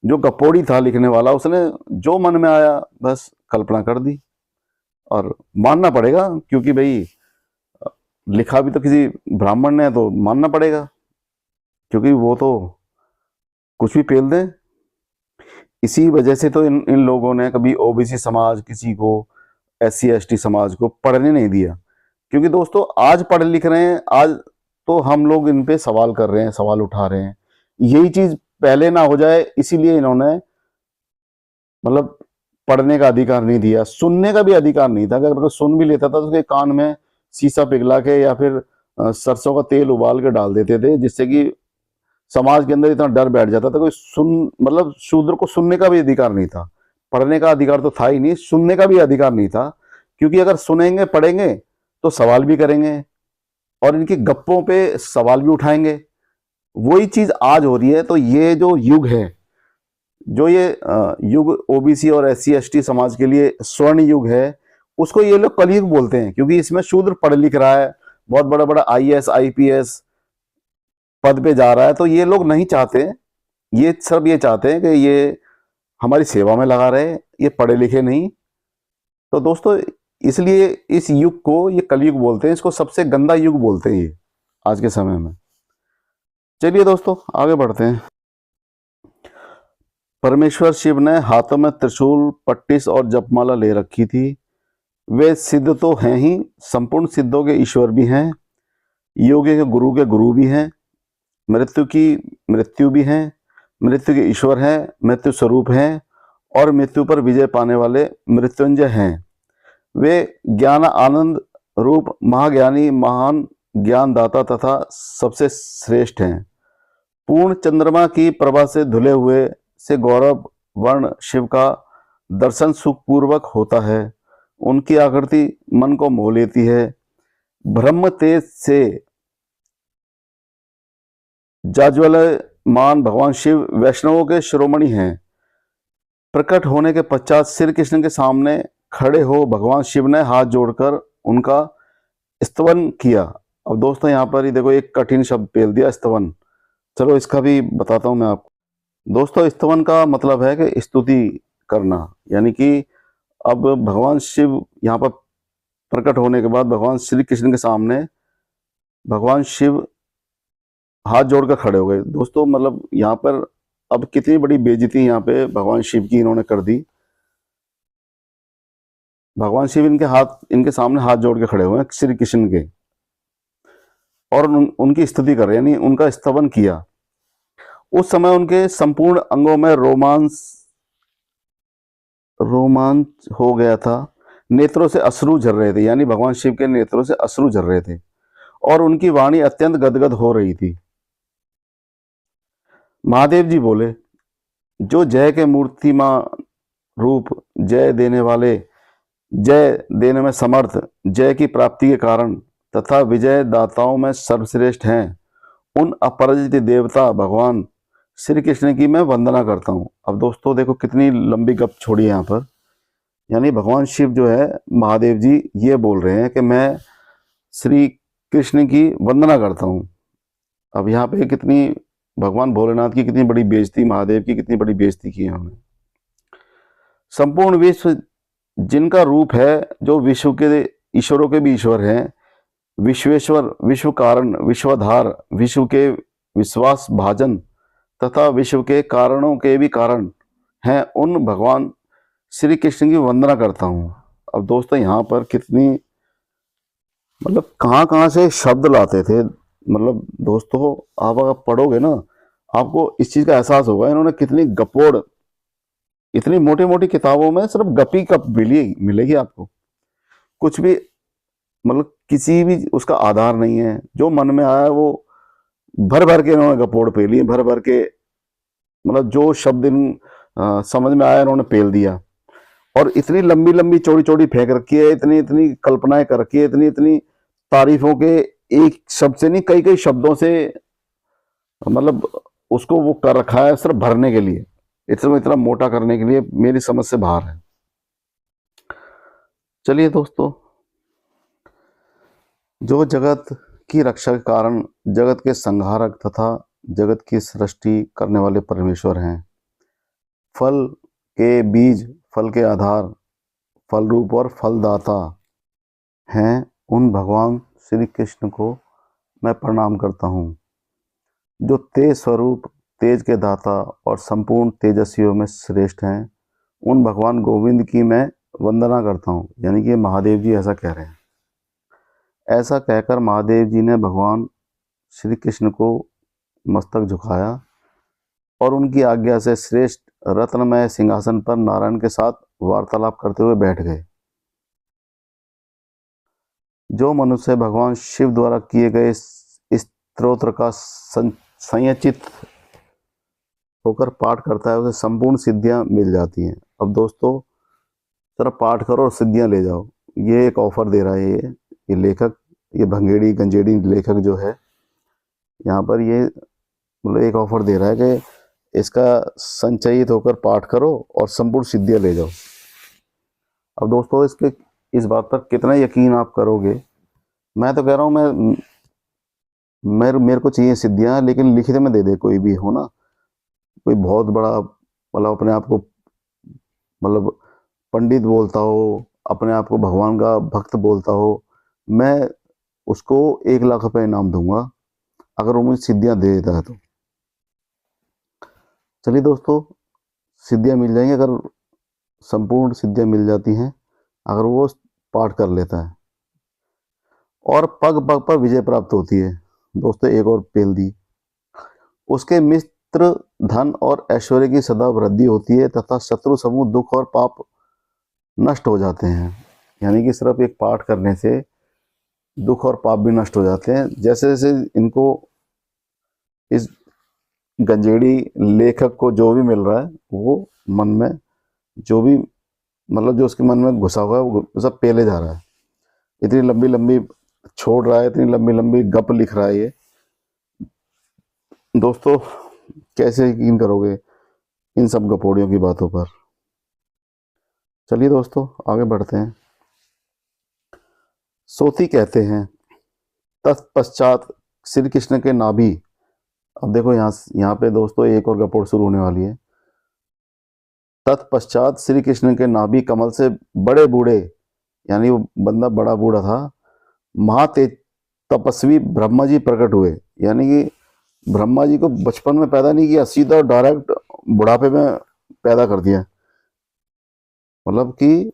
जो गपोड़ी था लिखने वाला, उसने जो मन में आया बस कल्पना कर दी, और मानना पड़ेगा, क्योंकि भाई लिखा भी तो किसी ब्राह्मण ने, तो मानना पड़ेगा, क्योंकि वो तो कुछ भी पेल दें। इसी वजह से तो इन लोगों ने कभी ओबीसी समाज, किसी को SC ST समाज को पढ़ने नहीं दिया। क्योंकि दोस्तों, आज पढ़ लिख रहे हैं, आज तो हम लोग इन पे सवाल कर रहे हैं, सवाल उठा रहे हैं। यही चीज पहले ना हो जाए, इसीलिए इन्होंने मतलब पढ़ने का अधिकार नहीं दिया, सुनने का भी अधिकार नहीं था। अगर सुन भी लेता था तो उसके कान में शीशा पिघला के या फिर सरसों का तेल उबाल के डाल देते थे, जिससे कि समाज के अंदर इतना डर बैठ जाता था। कोई मतलब शूद्र को सुनने का भी अधिकार नहीं था, पढ़ने का अधिकार तो था ही नहीं, सुनने का भी अधिकार नहीं था। क्योंकि अगर सुनेंगे पढ़ेंगे तो सवाल भी करेंगे, और इनकी गप्पों पे सवाल भी उठाएंगे। वही चीज आज हो रही है। तो ये जो युग है, जो ये युग ओबीसी और SC ST समाज के लिए स्वर्ण युग है, उसको ये लोग कलयुग बोलते हैं, क्योंकि इसमें शूद्र पढ़ लिख रहा है, बहुत बड़ा बड़ा IAS IPS पद पे जा रहा है। तो ये लोग नहीं चाहते, ये सब ये चाहते हैं कि ये हमारी सेवा में लगा रहे, ये पढ़े लिखे नहीं। तो दोस्तों, इसलिए इस युग को ये कलयुग बोलते हैं, इसको सबसे गंदा युग बोलते हैं ये आज के समय में। चलिए दोस्तों, आगे बढ़ते हैं। परमेश्वर शिव ने हाथों में त्रिशूल, पट्टिस और जपमाला ले रखी थी। वे सिद्ध तो हैं ही, संपूर्ण सिद्धों के ईश्वर भी हैं, योगी के गुरु भी हैं, मृत्यु की मृत्यु भी हैं, मृत्यु के ईश्वर हैं, मृत्यु स्वरूप हैं और मृत्यु पर विजय पाने वाले मृत्युंजय हैं। वे ज्ञान आनंद रूप महाज्ञानी, महान ज्ञानदाता तथा सबसे श्रेष्ठ हैं। पूर्ण चंद्रमा की प्रभा से धुले हुए से गौरव वर्ण शिव का दर्शन सुखपूर्वक होता है। उनकी आकृति मन को मोह लेती है। ब्रह्म तेज से जाज्वल्यमान भगवान शिव वैष्णवों के शिरोमणि हैं। प्रकट होने के पश्चात श्री कृष्ण के सामने खड़े हो भगवान शिव ने हाथ जोड़कर उनका स्तवन किया। अब दोस्तों यहाँ पर ही देखो एक कठिन शब्द पेल दिया, स्तवन। चलो इसका भी बताता हूँ मैं आपको। दोस्तों स्तवन का मतलब है कि स्तुति करना, यानी कि अब भगवान शिव यहाँ पर प्रकट होने के बाद भगवान श्री कृष्ण के सामने भगवान शिव हाथ जोड़कर खड़े हो गए। दोस्तों मतलब यहाँ पर अब कितनी बड़ी बेइज्जती यहाँ पे भगवान शिव की इन्होंने कर दी। भगवान शिव इनके सामने हाथ जोड़ के खड़े हुए हैं श्री कृष्ण के, और उनकी स्तुति कर रहे हैं, यानी उनका स्तवन किया। उस समय उनके संपूर्ण अंगों में रोमांच हो गया था। नेत्रों से अश्रु झर रहे थे, यानी भगवान शिव के नेत्रों से अश्रु झर रहे थे और उनकी वाणी अत्यंत गदगद हो रही थी। महादेव जी बोले, जो जय के मूर्तिमान रूप, जय देने वाले, जय देने में समर्थ, जय की प्राप्ति के कारण तथा विजय दाताओं में सर्वश्रेष्ठ हैं, उन अपराजित देवता भगवान श्री कृष्ण की मैं वंदना करता हूँ। अब दोस्तों देखो कितनी लंबी गप छोड़ी है यहाँ पर, यानी भगवान शिव जो है, महादेव जी ये बोल रहे हैं कि मैं श्री कृष्ण की वंदना करता हूँ। अब यहाँ पे कितनी भगवान भोलेनाथ की कितनी बड़ी बेइज्जती, महादेव की कितनी बड़ी बेइज्जती की है उन्होंने। संपूर्ण विश्व जिनका रूप है, जो विश्व के ईश्वरों के भी ईश्वर हैं, विश्वेश्वर, विश्व कारण, विश्वधार, विश्व के विश्वास भाजन तथा विश्व के कारणों के भी कारण हैं, उन भगवान श्री कृष्ण की वंदना करता हूँ। अब दोस्तों यहाँ पर कितनी मतलब कहाँ कहाँ से शब्द लाते थे। मतलब दोस्तों आप अगर पढ़ोगे ना, आपको इस चीज का एहसास होगा इन्होंने कितनी गपोड़, इतनी मोटी मोटी किताबों में सिर्फ गपी कप मिलेगी आपको। कुछ भी मतलब किसी भी उसका आधार नहीं है, जो मन में आया वो भर भर के इन्होंने गपोड़ पेली है, भर भर के मतलब जो शब्द समझ में आया इन्होंने पेल दिया। और इतनी लंबी लंबी चौड़ी चौड़ी फेंक रखी है, इतनी इतनी कल्पनाएं कर रखी है, इतनी इतनी तारीफों के एक शब्द से नहीं कई कई शब्दों से मतलब उसको वो कर रखा है सिर्फ भरने के लिए, इतना मोटा करने के लिए, मेरी समझ से बाहर है। चलिए दोस्तों, जो जगत की रक्षा के कारण, जगत के संहारक तथा जगत की सृष्टि करने वाले परमेश्वर हैं, फल के बीज, फल के आधार, फल रूप और फलदाता हैं, उन भगवान श्री कृष्ण को मैं प्रणाम करता हूँ। जो तेज स्वरूप, तेज के दाता और संपूर्ण तेजस्वियों में श्रेष्ठ हैं, उन भगवान गोविंद की मैं वंदना करता हूँ। यानी कि महादेव जी ऐसा कह रहे हैं। ऐसा कहकर महादेव जी ने भगवान श्री कृष्ण को मस्तक झुकाया और उनकी आज्ञा से श्रेष्ठ रत्नमय सिंहासन पर नारायण के साथ वार्तालाप करते हुए बैठ गए। जो मनुष्य भगवान शिव द्वारा किए गए स्तोत्र का संयचित होकर पाठ करता है, उसे संपूर्ण सिद्धियां मिल जाती हैं। अब दोस्तों तरफ पाठ करो और सिद्धियां ले जाओ, ये एक ऑफर दे रहा है ये लेखक, ये भंगेड़ी गंजेड़ी लेखक जो है यहाँ पर, ये मतलब एक ऑफर दे रहा है कि इसका संचयित होकर पाठ करो और संपूर्ण सिद्धियां ले जाओ। अब दोस्तों इस बात पर कितना यकीन आप करोगे, मैं तो कह रहा हूँ मेरे को चाहिए सिद्धियां, लेकिन लिखित में दे दे कोई भी हो ना, कोई बहुत बड़ा मतलब अपने आप को मतलब पंडित बोलता हो, अपने आप को भगवान का भक्त बोलता हो, मैं उसको 1 लाख रुपए इनाम दूंगा अगर वो मुझे सिद्धियां दे देता है तो। चलिए दोस्तों, सिद्धियां मिल जाएंगी अगर संपूर्ण सिद्धियां मिल जाती हैं अगर वो पाठ कर लेता है, और पग पग पर विजय प्राप्त होती है। दोस्तों एक और पेल दी, उसके पुत्र, धन और ऐश्वर्य की सदा वृद्धि होती है तथा शत्रु समूह, दुख और पाप नष्ट हो जाते हैं। यानी कि सिर्फ एक पाठ करने से दुख और पाप भी नष्ट हो जाते हैं। जैसे जैसे इनको इस गंजेड़ी लेखक को जो भी मिल रहा है वो मन में जो भी मतलब जो उसके मन में घुसा हुआ है वो सब पेले जा रहा है। इतनी लंबी लंबी छोड़ रहा है, इतनी लंबी लंबी गप लिख रहा है ये। दोस्तों कैसे यकीन करोगे इन सब गपोड़ियों की बातों पर। चलिए दोस्तों आगे बढ़ते हैं। सोती कहते हैं, तत्पश्चात श्री कृष्ण के नाभि। अब देखो यहाँ पे दोस्तों एक और गपोड़ शुरू होने वाली है। तत्पश्चात श्री कृष्ण के नाभि कमल से बड़े बूढ़े, यानी वो बंदा बड़ा बूढ़ा था, महातेज तपस्वी ब्रह्मा जी प्रकट हुए। यानी कि ब्रह्मा जी को बचपन में पैदा नहीं किया, सीधा डायरेक्ट बुढ़ापे में पैदा कर दिया। मतलब कि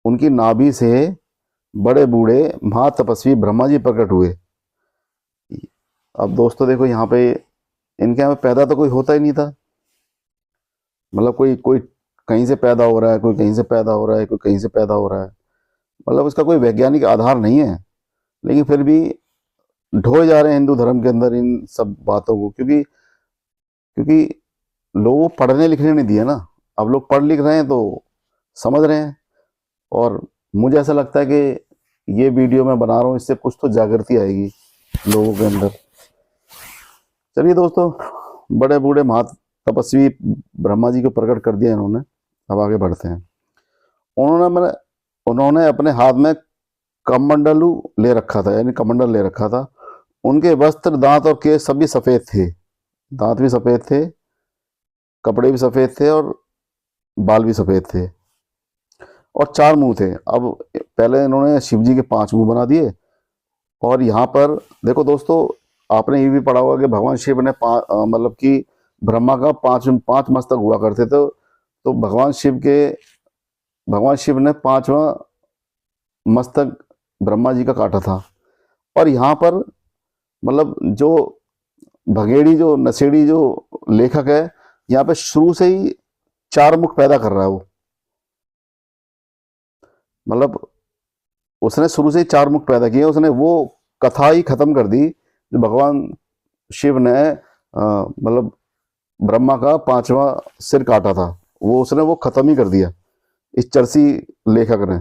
उनकी नाभि से बड़े बूढ़े महातपस्वी ब्रह्मा जी प्रकट हुए। अब दोस्तों देखो यहाँ पे इनके यहाँ पे पैदा तो कोई होता ही नहीं था। मतलब कोई कोई कहीं से पैदा हो रहा है, कोई कहीं से पैदा हो रहा है, कोई कहीं से पैदा हो रहा है। मतलब उसका कोई वैज्ञानिक आधार नहीं है, लेकिन फिर भी ढोए जा रहे हैं हिंदू धर्म के अंदर इन सब बातों को, क्योंकि क्योंकि लोगों को पढ़ने लिखने नहीं दिया ना। अब लोग पढ़ लिख रहे हैं तो समझ रहे हैं। और मुझे ऐसा लगता है कि ये वीडियो मैं बना रहा हूँ, इससे कुछ तो जागृति आएगी लोगों के अंदर। चलिए दोस्तों, बड़े बूढ़े तपस्वी ब्रह्मा जी को प्रकट कर दिया इन्होंने। अब आगे बढ़ते हैं। उन्होंने अपने हाथ में कमंडलू ले रखा था, यानी कमंडल ले रखा था। उनके वस्त्र, दांत और केस सभी सफेद थे। दांत भी सफेद थे, कपड़े भी सफेद थे और बाल भी सफेद थे। और 4 मुंह थे। अब पहले इन्होंने शिव जी के 5 मुंह बना दिए। और यहाँ पर देखो दोस्तों, आपने ये भी पढ़ा होगा कि भगवान शिव ने मतलब कि ब्रह्मा का 5 मस्तक हुआ करते थे। तो भगवान शिव ने 5वां मस्तक ब्रह्मा जी का काटा था। और यहाँ पर मतलब जो भगेड़ी, जो नशेड़ी जो लेखक है, यहाँ पे शुरू से ही 4 मुख पैदा कर रहा है वो। मतलब उसने शुरू से ही 4 मुख पैदा किए। उसने वो कथा ही खत्म कर दी जो भगवान शिव ने मतलब ब्रह्मा का 5वां सिर काटा था, उसने वो खत्म ही कर दिया इस चरसी लेखक ने।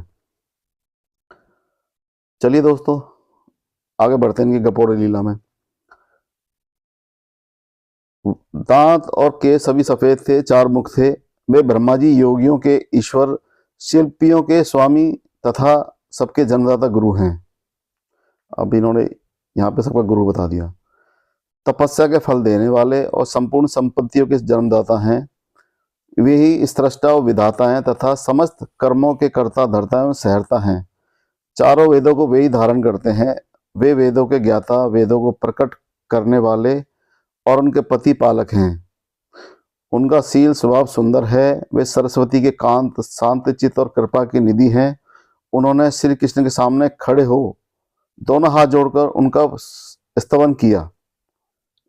चलिए दोस्तों आगे बढ़ते हैं इनकी गपोड़े लीला में। दांत और केस सभी सफेद थे, 4 मुख थे। वे ब्रह्मा जी योगियों के ईश्वर, शिल्पियों के स्वामी तथा सबके जन्मदाता गुरु हैं। अब इन्होंने यहाँ पे सबका गुरु बता दिया। तपस्या के फल देने वाले और संपूर्ण संपत्तियों के जन्मदाता हैं। वे ही स्रष्टा और विधाता हैं तथा समस्त कर्मों के कर्ता, धर्ता एवं सहर्ता हैं। चारों वेदों को वे ही धारण करते हैं। वे वेदों के ज्ञाता, वेदों को प्रकट करने वाले और उनके पति पालक हैं। उनका शील स्वभाव सुंदर है। वे सरस्वती के कांत, शांत चित्त और कृपा की निधि हैं। उन्होंने श्री कृष्ण के सामने खड़े हो दोनों हाथ जोड़कर उनका स्तवन किया।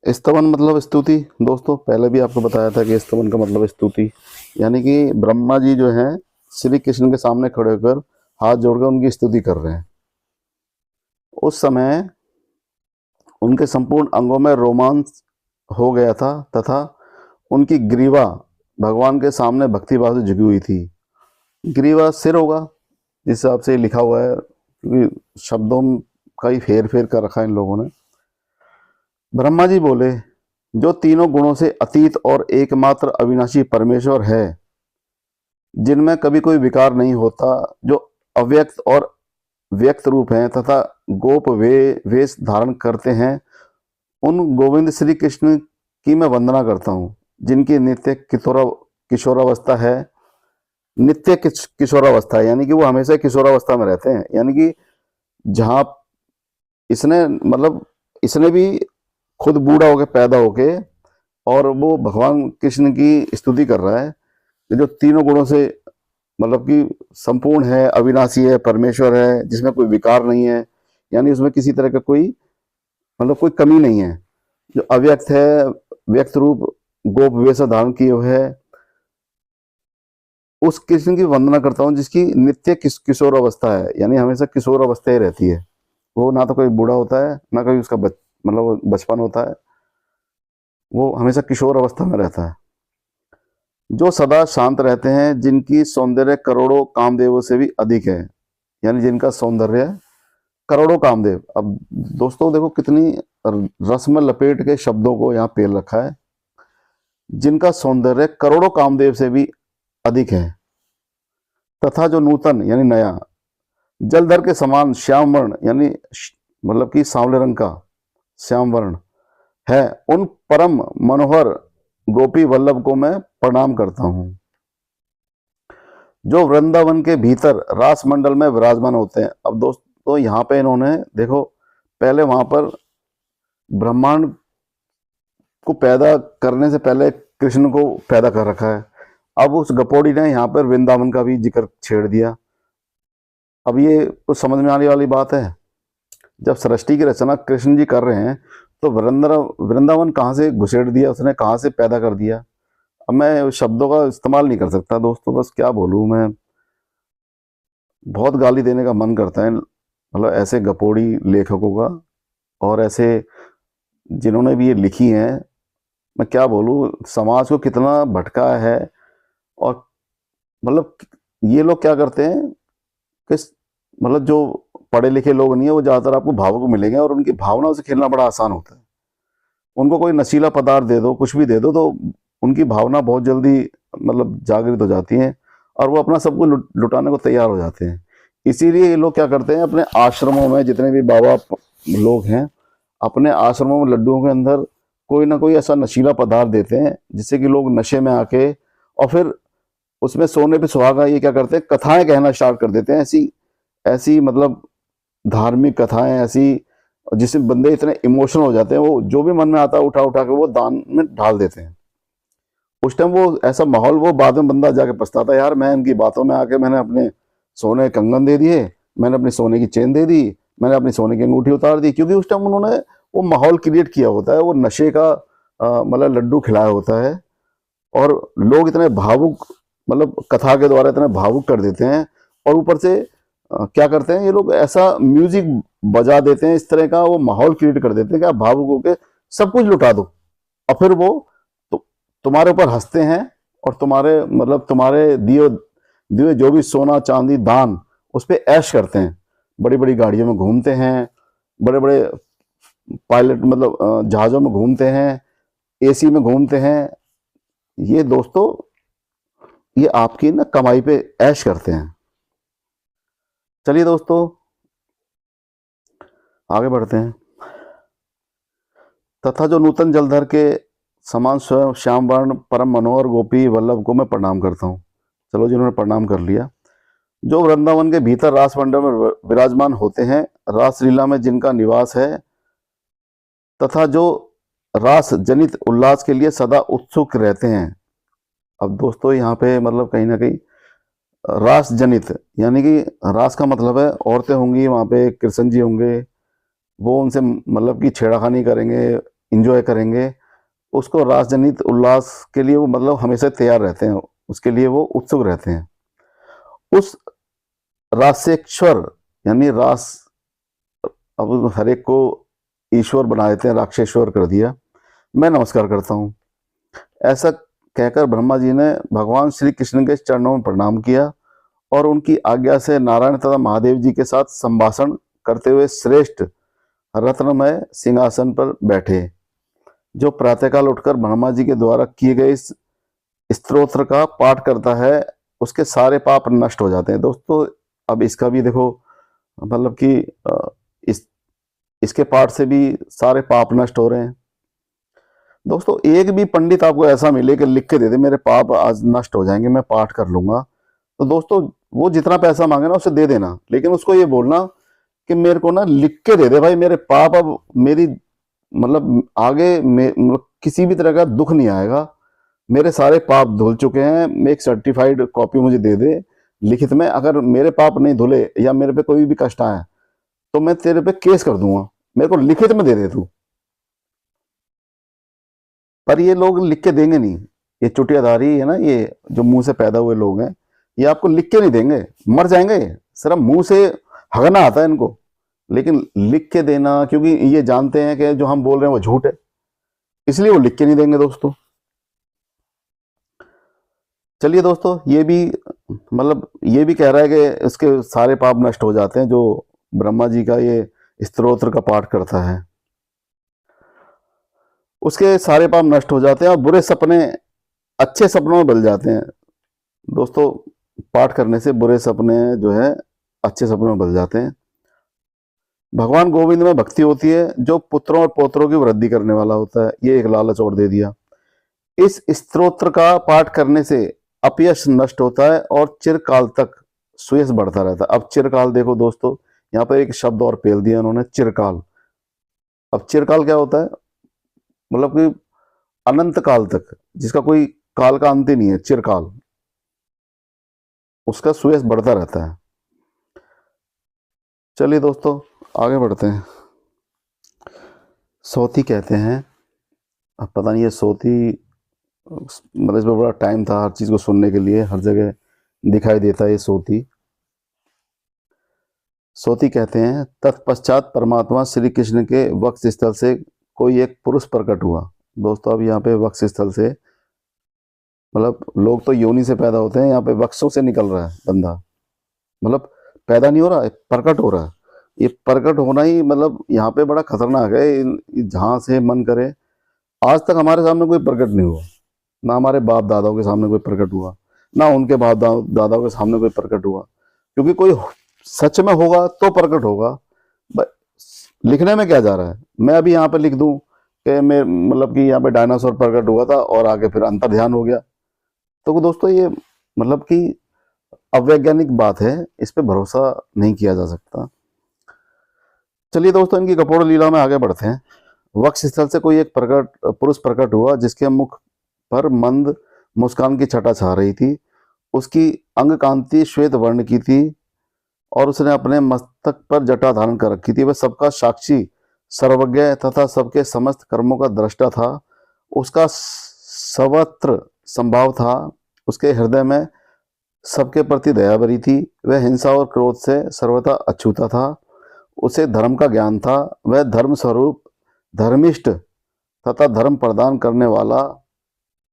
स्तवन मतलब स्तुति। दोस्तों पहले भी आपको बताया था कि स्तवन का मतलब स्तुति, यानी कि ब्रह्मा जी जो हैं श्री कृष्ण के सामने खड़े होकर हाथ जोड़कर उनकी स्तुति कर रहे हैं। उस समय उनके संपूर्ण अंगों में रोमांच हो गया था तथा उनकी ग्रीवा भगवान के सामने भक्तिभाव से झुकी हुई थी। ग्रीवा सिर होगा जिस हिसाब से लिखा हुआ है, क्योंकि शब्दों का ही फेर फेर कर रखा है इन लोगों ने। ब्रह्मा जी बोले, जो तीनों गुणों से अतीत और एकमात्र अविनाशी परमेश्वर है, जिनमें कभी कोई विकार नहीं होता, जो अव्यक्त और व्यक्त रूप हैं तथा गोप वेश धारण करते हैं, उन गोविंद श्री कृष्ण की मैं वंदना करता हूँ, जिनकी नित्य किशोरावस्था है। नित्य किशोरावस्था है यानी कि वो हमेशा किशोरावस्था में रहते हैं। यानी कि जहाँ इसने भी खुद बूढ़ा होके पैदा होके और वो भगवान कृष्ण की स्तुति कर रहा है, जो तीनों गुणों से मतलब कि संपूर्ण है, अविनाशी है, परमेश्वर है, जिसमें कोई विकार नहीं है, यानी उसमें किसी तरह का कोई मतलब कोई कमी नहीं है। जो अव्यक्त है, व्यक्त रूप गोप वेश धारण किए हुए है, उस कृष्ण की वंदना करता हूँ जिसकी नित्य किशोर अवस्था है, यानी हमेशा किशोर अवस्था ही रहती है। वो ना तो कोई बूढ़ा होता है, ना कोई उसका मतलब बचपन होता है, वो हमेशा किशोर अवस्था में रहता है। जो सदा शांत रहते हैं, जिनकी सौंदर्य करोड़ों कामदेवों से भी अधिक है, यानी जिनका सौंदर्य करोड़ों कामदेव। अब दोस्तों देखो कितनी रस में लपेट के शब्दों को यहाँ पेल रखा है। जिनका सौंदर्य करोड़ों कामदेव से भी अधिक है, तथा जो नूतन यानी नया, जलधर के समान श्याम वर्ण यानी मतलब कि सांवले रंग का श्याम वर्ण है, उन परम मनोहर गोपी वल्लभ को मैं प्रणाम करता हूं, जो वृंदावन के भीतर रास मंडल में विराजमान होते हैं। अब दोस्तों यहाँ पे इन्होंने देखो, पहले वहां पर ब्रह्मांड को पैदा करने से पहले कृष्ण को पैदा कर रखा है। अब उस गपोड़ी ने यहाँ पर वृंदावन का भी जिक्र छेड़ दिया। अब ये कुछ समझ में आने वाली बात है। जब सृष्टि की रचना कृष्ण जी कर रहे हैं तो वृंदावन कहाँ से घुसेड़ दिया उसने, कहाँ से पैदा कर दिया। अब मैं शब्दों का इस्तेमाल नहीं कर सकता दोस्तों, बस क्या बोलूँ मैं, बहुत गाली देने का मन करता है मतलब ऐसे गपोड़ी लेखकों का, और ऐसे जिन्होंने भी ये लिखी हैं। मैं क्या बोलूँ, समाज को कितना भटका है। और मतलब ये लोग क्या करते हैं कि मतलब जो पढ़े लिखे लोग नहीं है वो ज़्यादातर आपको भावुक मिलेंगे, और उनकी भावनाओं से खेलना बड़ा आसान होता है। उनको कोई नशीला पदार्थ दे दो, कुछ भी दे दो, तो उनकी भावना बहुत जल्दी मतलब जागृत हो जाती हैं, और वो अपना सब कुछ लुटाने को तैयार हो जाते हैं। इसीलिए ये लोग क्या करते हैं, अपने आश्रमों में जितने भी बाबा लोग हैं, अपने आश्रमों में लड्डुओं के अंदर कोई ना कोई ऐसा नशीला पदार्थ देते हैं जिससे कि लोग नशे में आके, और फिर उसमें सोने पे सुहागा ये क्या करते हैं, कथाएं कहना स्टार्ट कर देते हैं, ऐसी ऐसी मतलब धार्मिक कथाएं ऐसी, जिससे बंदे इतने इमोशनल हो जाते हैं, वो जो भी मन में आता है उठा उठा के वो दान में डाल देते हैं। उस टाइम वो ऐसा माहौल, वो बाद में बंदा जाके पछताता है, यार मैं इनकी बातों में आके मैंने अपने सोने के कंगन दे दिए, मैंने अपनी सोने की चेन दे दी, मैंने अपनी सोने की अंगूठी उतार दी, क्योंकि उस टाइम उन्होंने वो माहौल क्रिएट किया होता है, वो नशे का मतलब लड्डू खिलाया होता है, और लोग इतने भावुक मतलब कथा के द्वारा इतने भावुक कर देते हैं। और ऊपर से क्या करते हैं ये लोग, ऐसा म्यूजिक बजा देते हैं, इस तरह का वो माहौल क्रिएट कर देते हैं कि आप भावुक होकर सब कुछ लुटा दो, और फिर वो तो तुम्हारे ऊपर हंसते हैं, और तुम्हारे मतलब तुम्हारे दिए दिए जो भी सोना चांदी दान उस पर ऐश करते हैं। बड़ी बड़ी गाड़ियों में घूमते हैं, बड़े बड़े पायलट मतलब जहाज़ों में घूमते हैं, एसी में घूमते हैं। ये दोस्तों ये आपकी ना कमाई पे ऐश करते हैं। चलिए दोस्तों आगे बढ़ते हैं। तथा जो नूतन जलधर के समान स्वयं श्याम वर्ण परम मनोहर गोपी वल्लभ को मैं प्रणाम करता हूँ। चलो जिन्होंने प्रणाम कर लिया। जो वृंदावन के भीतर रास मंडल में विराजमान होते हैं, रास लीला में जिनका निवास है, तथा जो रास जनित उल्लास के लिए सदा उत्सुक रहते हैं। अब दोस्तों यहाँ पे मतलब कहीं ना कहीं रास जनित यानी कि रास का मतलब है औरतें होंगी वहाँ पे, कृष्ण जी होंगे, वो उनसे मतलब कि छेड़ाखानी करेंगे, इंजॉय करेंगे। उसको रास जनित उल्लास के लिए वो मतलब हमेशा तैयार रहते हैं, उसके लिए वो उत्सुक रहते हैं। उस रासेश्वर यानी रास, अब हर एक को ईश्वर बना देते हैं, राक्षेश्वर कर दिया, मैं नमस्कार करता हूँ। ऐसा कहकर ब्रह्मा जी ने भगवान श्री कृष्ण के चरणों में प्रणाम किया, और उनकी आज्ञा से नारायण तथा महादेव जी के साथ संभाषण करते हुए श्रेष्ठ रत्नमय सिंहासन पर बैठे। जो प्रातःकाल उठकर ब्रह्मा जी के द्वारा किए गए इस स्तोत्र का पाठ करता है, उसके सारे पाप नष्ट हो जाते हैं। दोस्तों अब इसका भी देखो मतलब कि इस इसके पाठ से भी सारे पाप नष्ट हो रहे हैं। दोस्तों एक भी पंडित आपको ऐसा मिले कि लिख के दे दे मेरे पाप आज नष्ट हो जाएंगे, मैं पाठ कर लूंगा, तो दोस्तों वो जितना पैसा मांगे ना उसे दे देना, लेकिन उसको ये बोलना कि मेरे को ना लिख के दे दे भाई, मेरे पाप अब मेरी मतलब आगे मतलब किसी भी तरह का दुख नहीं आएगा, मेरे सारे पाप धुल चुके हैं, मैं एक सर्टिफाइड कॉपी मुझे दे दे लिखित में। अगर मेरे पाप नहीं धुले या मेरे पे कोई भी कष्ट आया तो मैं तेरे पे केस कर दूंगा, मेरे को लिखित में दे दे तू। पर ये लोग लिख के देंगे नहीं। ये चुटियाधारी है ना, ये जो मुंह से पैदा हुए लोग हैं, ये आपको लिख के नहीं देंगे, मर जाएंगे। सिर्फ मुंह से हगना आता है इनको, लेकिन लिख के देना, क्योंकि ये जानते हैं कि जो हम बोल रहे हैं वो झूठ है, इसलिए वो लिख के नहीं देंगे दोस्तों। चलिए दोस्तों, ये भी मतलब ये भी कह रहा है कि इसके सारे पाप नष्ट हो जाते हैं जो ब्रह्मा जी का ये स्तोत्र का पाठ करता है, उसके सारे पाप नष्ट हो जाते हैं और बुरे सपने अच्छे सपनों में बदल जाते हैं। दोस्तों, पाठ करने से बुरे सपने जो है अच्छे सपनों में बदल जाते हैं। भगवान गोविंद में भक्ति होती है जो पुत्रों और पोत्रों की वृद्धि करने वाला होता है। ये एक लालच और दे दिया। इस स्तोत्र का पाठ करने से अपयश नष्ट होता है और चिरकाल तक सुयश बढ़ता रहता है। अब चिरकाल देखो दोस्तों, यहाँ पर एक शब्द और पेल दिया उन्होंने, चिरकाल। अब चिरकाल क्या होता है? मतलब कि अनंत काल तक, जिसका कोई काल का अंत ही नहीं है, चिरकाल, उसका सुयश बढ़ता रहता है। चलिए दोस्तों, आगे बढ़ते हैं। सोती कहते हैं, अब पता नहीं ये सोती, मतलब इसमें बड़ा टाइम था हर चीज़ को सुनने के लिए, हर जगह दिखाई देता है ये सोती। सोती कहते हैं, तत्पश्चात परमात्मा श्री कृष्ण के वक्ष स्थल से कोई एक पुरुष प्रकट हुआ। दोस्तों, अब यहाँ पे वक्ष स्थल से मतलब लोग तो योनि से पैदा होते हैं, यहाँ पे वक्षों से निकल रहा है बंदा, मतलब पैदा नहीं हो रहा है, प्रकट हो रहा है। ये प्रकट होना ही मतलब यहाँ पे बड़ा खतरनाक है। जहाँ से मन करे, आज तक हमारे सामने कोई प्रकट नहीं हुआ, ना हमारे बाप दादाओं के सामने कोई प्रकट हुआ, ना उनके बाप दादाओं के सामने कोई प्रकट हुआ। क्योंकि कोई सच में होगा तो प्रकट होगा। लिखने में क्या जा रहा है? मैं अभी यहाँ पे लिख दूं कि मैं मतलब कि यहाँ पे डायनासोर प्रकट हुआ था और आगे फिर अंतर ध्यान हो गया, तो दोस्तों ये मतलब कि अवैज्ञानिक बात है, इस पे भरोसा नहीं किया जा सकता। चलिए दोस्तों, इनकी कपोड़ लीला में आगे बढ़ते हैं। वक्ष स्थल से कोई एक पुरुष प्रकट हुआ जिसके मुख पर मंद मुस्कान की छटा छा रही थी। उसकी अंग कांति श्वेत वर्ण की थी और उसने अपने मस्तक पर जटा धारण कर रखी थी। वह सबका साक्षी, सर्वज्ञ तथा सबके समस्त कर्मों का दृष्टा था। उसका सर्वत्र संभाव था। उसके हृदय में सबके प्रति दया भरी थी। वह हिंसा और क्रोध से सर्वथा अछूता था। उसे धर्म का ज्ञान था। वह धर्म स्वरूप, धर्मिष्ठ तथा धर्म प्रदान करने वाला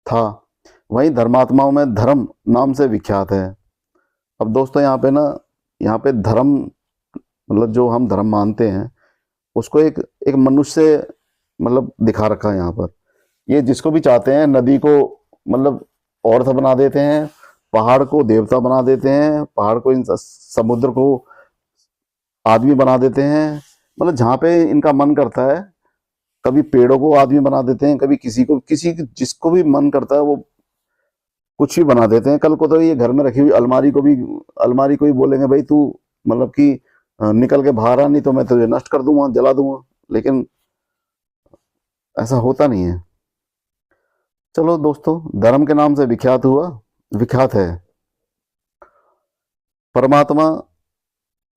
था। वहीं धर्मात्माओं में धर्म नाम से विख्यात है। अब दोस्तों, यहाँ पे धर्म मतलब जो हम धर्म मानते हैं उसको एक मनुष्य मतलब दिखा रखा है यहाँ पर। ये जिसको भी चाहते हैं नदी को मतलब औरत बना देते हैं, पहाड़ को देवता बना देते हैं, पहाड़ को समुद्र को आदमी बना देते हैं। मतलब जहाँ पे इनका मन करता है, कभी पेड़ों को आदमी बना देते हैं, कभी जिसको भी मन करता है वो कुछ भी बना देते हैं। कल को तो ये घर में रखी हुई अलमारी को भी बोलेंगे भाई तू मतलब कि निकल के बाहर आ, नहीं तो मैं तुझे नष्ट कर दूंगा, जला दूंगा। लेकिन ऐसा होता नहीं है। चलो दोस्तों, धर्म के नाम से विख्यात है। परमात्मा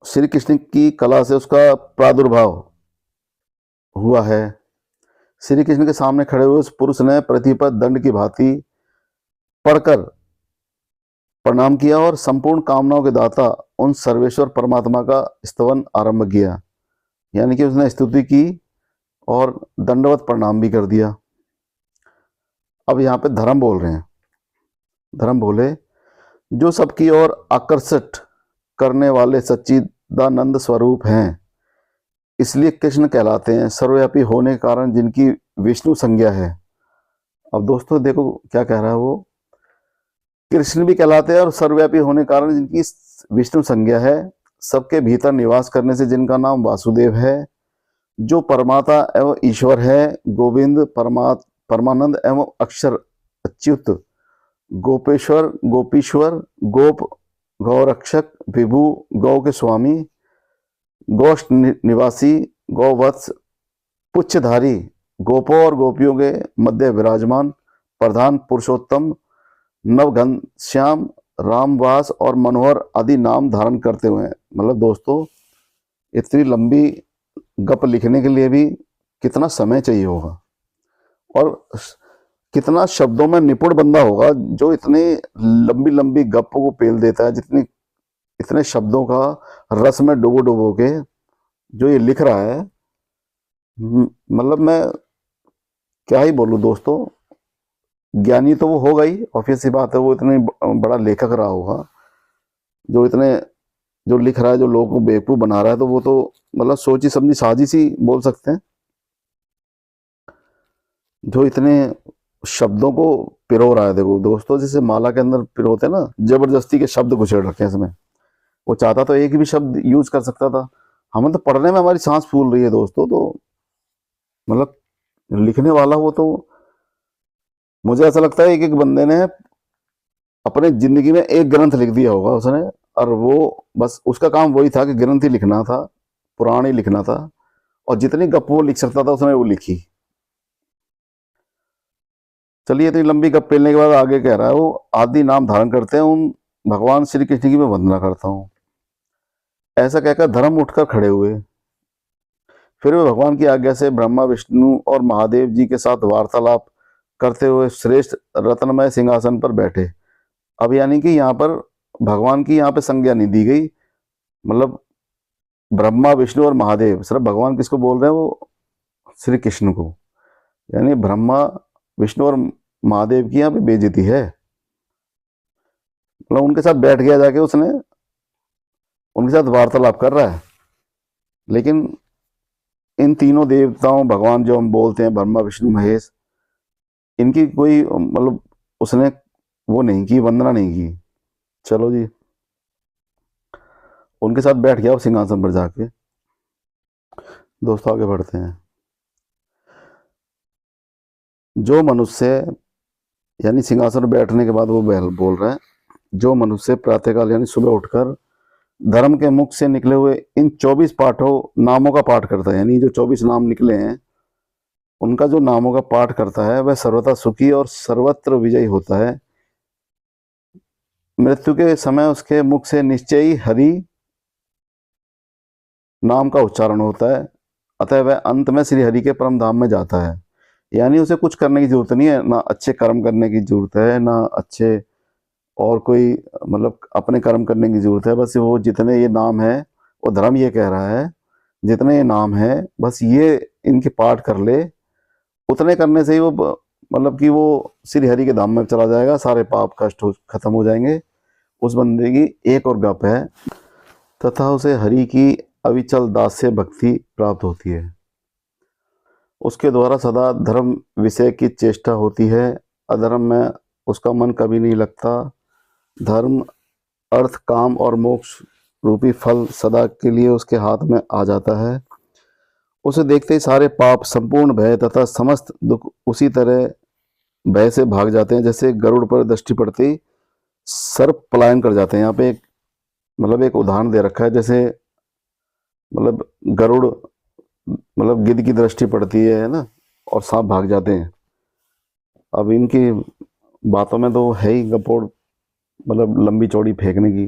श्री कृष्ण की कला से उसका प्रादुर्भाव हुआ है। श्री कृष्ण के सामने खड़े हुए उस पुरुष ने पृथ्वी पर दंड की भांति पड़कर प्रणाम किया और संपूर्ण कामनाओं के दाता उन सर्वेश्वर परमात्मा का स्तवन आरंभ किया। यानी कि उसने स्तुति की और दंडवत प्रणाम भी कर दिया। अब यहाँ पे धर्म बोल रहे हैं। धर्म बोले, जो सबकी ओर आकर्षित करने वाले सच्चिदानंद स्वरूप हैं, इसलिए कृष्ण कहलाते हैं। सर्वव्यापी होने के कारण जिनकी विष्णु संज्ञा है। अब दोस्तों देखो क्या कह रहा है वो, कृष्ण भी कहलाते हैं और सर्वव्यापी होने के कारण जिनकी विष्णु संज्ञा है। सबके भीतर निवास करने से जिनका नाम वासुदेव है, जो परमाता एवं ईश्वर है। गोविंद परमानंद एवं अक्षर अच्युत, गोपेश्वर गोपीश्वर, गोप गौरक्षक, विभु गौ के स्वामी, गोष्ठ निवासी, गौवत्स, पुच्छधारी, गोपों और गोपियों के मध्य विराजमान, प्रधान पुरुषोत्तम, नवघनश्याम, रामवास और मनोहर आदि नाम धारण करते हुए। मतलब दोस्तों, इतनी लंबी गप लिखने के लिए भी कितना समय चाहिए होगा। और कितना शब्दों में निपुण बंदा होगा जो इतने लंबी लंबी गप्पों को पेल देता है, जितनी इतने शब्दों का रस में डुबो डुबो के जो ये लिख रहा है। मतलब मैं क्या ही बोलूं दोस्तों, ज्ञानी तो वो होगा ही, ऑब्वियस सी बात है, वो इतने बड़ा लेखक रहा होगा जो इतने जो लिख रहा है, जो लोगों को बेवकूफ बना रहा है, तो वो तो मतलब सोची समझी साजिश ही बोल सकते हैं। जो इतने शब्दों को पिरो रहा है, देखो दोस्तों, जैसे माला के अंदर पिरोते हैं ना, जबरदस्ती के शब्द घुसेड़ रखे हैं इसमें। वो चाहता तो एक भी शब्द यूज कर सकता था, हमें तो पढ़ने में हमारी सांस फूल रही है दोस्तों, तो मतलब लिखने वाला वो तो, मुझे ऐसा लगता है एक एक बंदे ने अपने जिंदगी में एक ग्रंथ लिख दिया होगा उसने, और वो बस उसका काम वही था कि ग्रंथ ही लिखना था, पुराण ही लिखना था, और जितनी गप वो लिख सकता था उसने वो लिखी। चलिए, इतनी लंबी गप पेलने के बाद आगे कह रहा है, वो आदि नाम धारण करते हैं उन भगवान श्री कृष्ण की मैं वंदना करता हूं। ऐसा कहकर धर्म उठकर खड़े हुए, फिर वे भगवान की आज्ञा से ब्रह्मा विष्णु और महादेव जी के साथ वार्तालाप करते हुए श्रेष्ठ रत्नमय सिंहासन पर बैठे। अब यानी कि यहाँ पर भगवान की यहाँ पे संज्ञा नहीं दी गई, मतलब ब्रह्मा विष्णु और महादेव, सिर्फ भगवान किसको बोल रहे हैं, वो श्री कृष्ण को, यानी ब्रह्मा विष्णु और महादेव की यहाँ पे बेइज्जती है। मतलब उनके साथ बैठ गया जाके उसने, उनके साथ वार्तालाप कर रहा है। लेकिन इन तीनों देवताओं, भगवान जो हम बोलते हैं ब्रह्मा विष्णु महेश, इनकी कोई मतलब उसने वो नहीं की, वंदना नहीं की। चलो जी, उनके साथ बैठ गया सिंहासन पर जाके। दोस्तों आगे बढ़ते हैं। जो मनुष्य, यानी सिंहासन पर बैठने के बाद वो बोल रहा है, जो मनुष्य प्रातःकाल यानी सुबह उठकर धर्म के मुख से निकले हुए इन 24 पाठों नामों का पाठ करता है, यानी जो 24 नाम निकले हैं उनका जो नामों का पाठ करता है, वह सर्वथा सुखी और सर्वत्र विजयी होता है। मृत्यु के समय उसके मुख से निश्चय ही हरि नाम का उच्चारण होता है, अतः वह अंत में श्री हरि के परम धाम में जाता है। यानी उसे कुछ करने की जरूरत नहीं है, ना अच्छे कर्म करने की जरूरत है, ना अच्छे और कोई मतलब अपने कर्म करने की जरूरत है। बस वो जितने ये नाम है, वो धर्म ये कह रहा है, जितने ये नाम है बस ये इनके पाठ कर ले, उतने करने से ही वो मतलब कि वो श्री हरि के धाम में चला जाएगा, सारे पाप कष्ट खत्म हो जाएंगे। उस बंदे की एक और गप है, तथा उसे हरि की अविचल दास्य भक्ति प्राप्त होती है। उसके द्वारा सदा धर्म विषय की चेष्टा होती है, अधर्म में उसका मन कभी नहीं लगता। धर्म, अर्थ, काम और मोक्ष रूपी फल सदा के लिए उसके हाथ में आ जाता है। उसे देखते ही सारे पाप, संपूर्ण भय तथा समस्त दुख उसी तरह भय से भाग जाते हैं, जैसे गरुड़ पर दृष्टि पड़ते ही सर्प पलायन कर जाते हैं। यहाँ पे एक मतलब एक उदाहरण दे रखा है, जैसे मतलब गरुड़ मतलब गिद्ध की दृष्टि पड़ती है ना, और सांप भाग जाते हैं। अब इनकी बातों में तो है ही गपोड़, मतलब लंबी चौड़ी फेंकने की।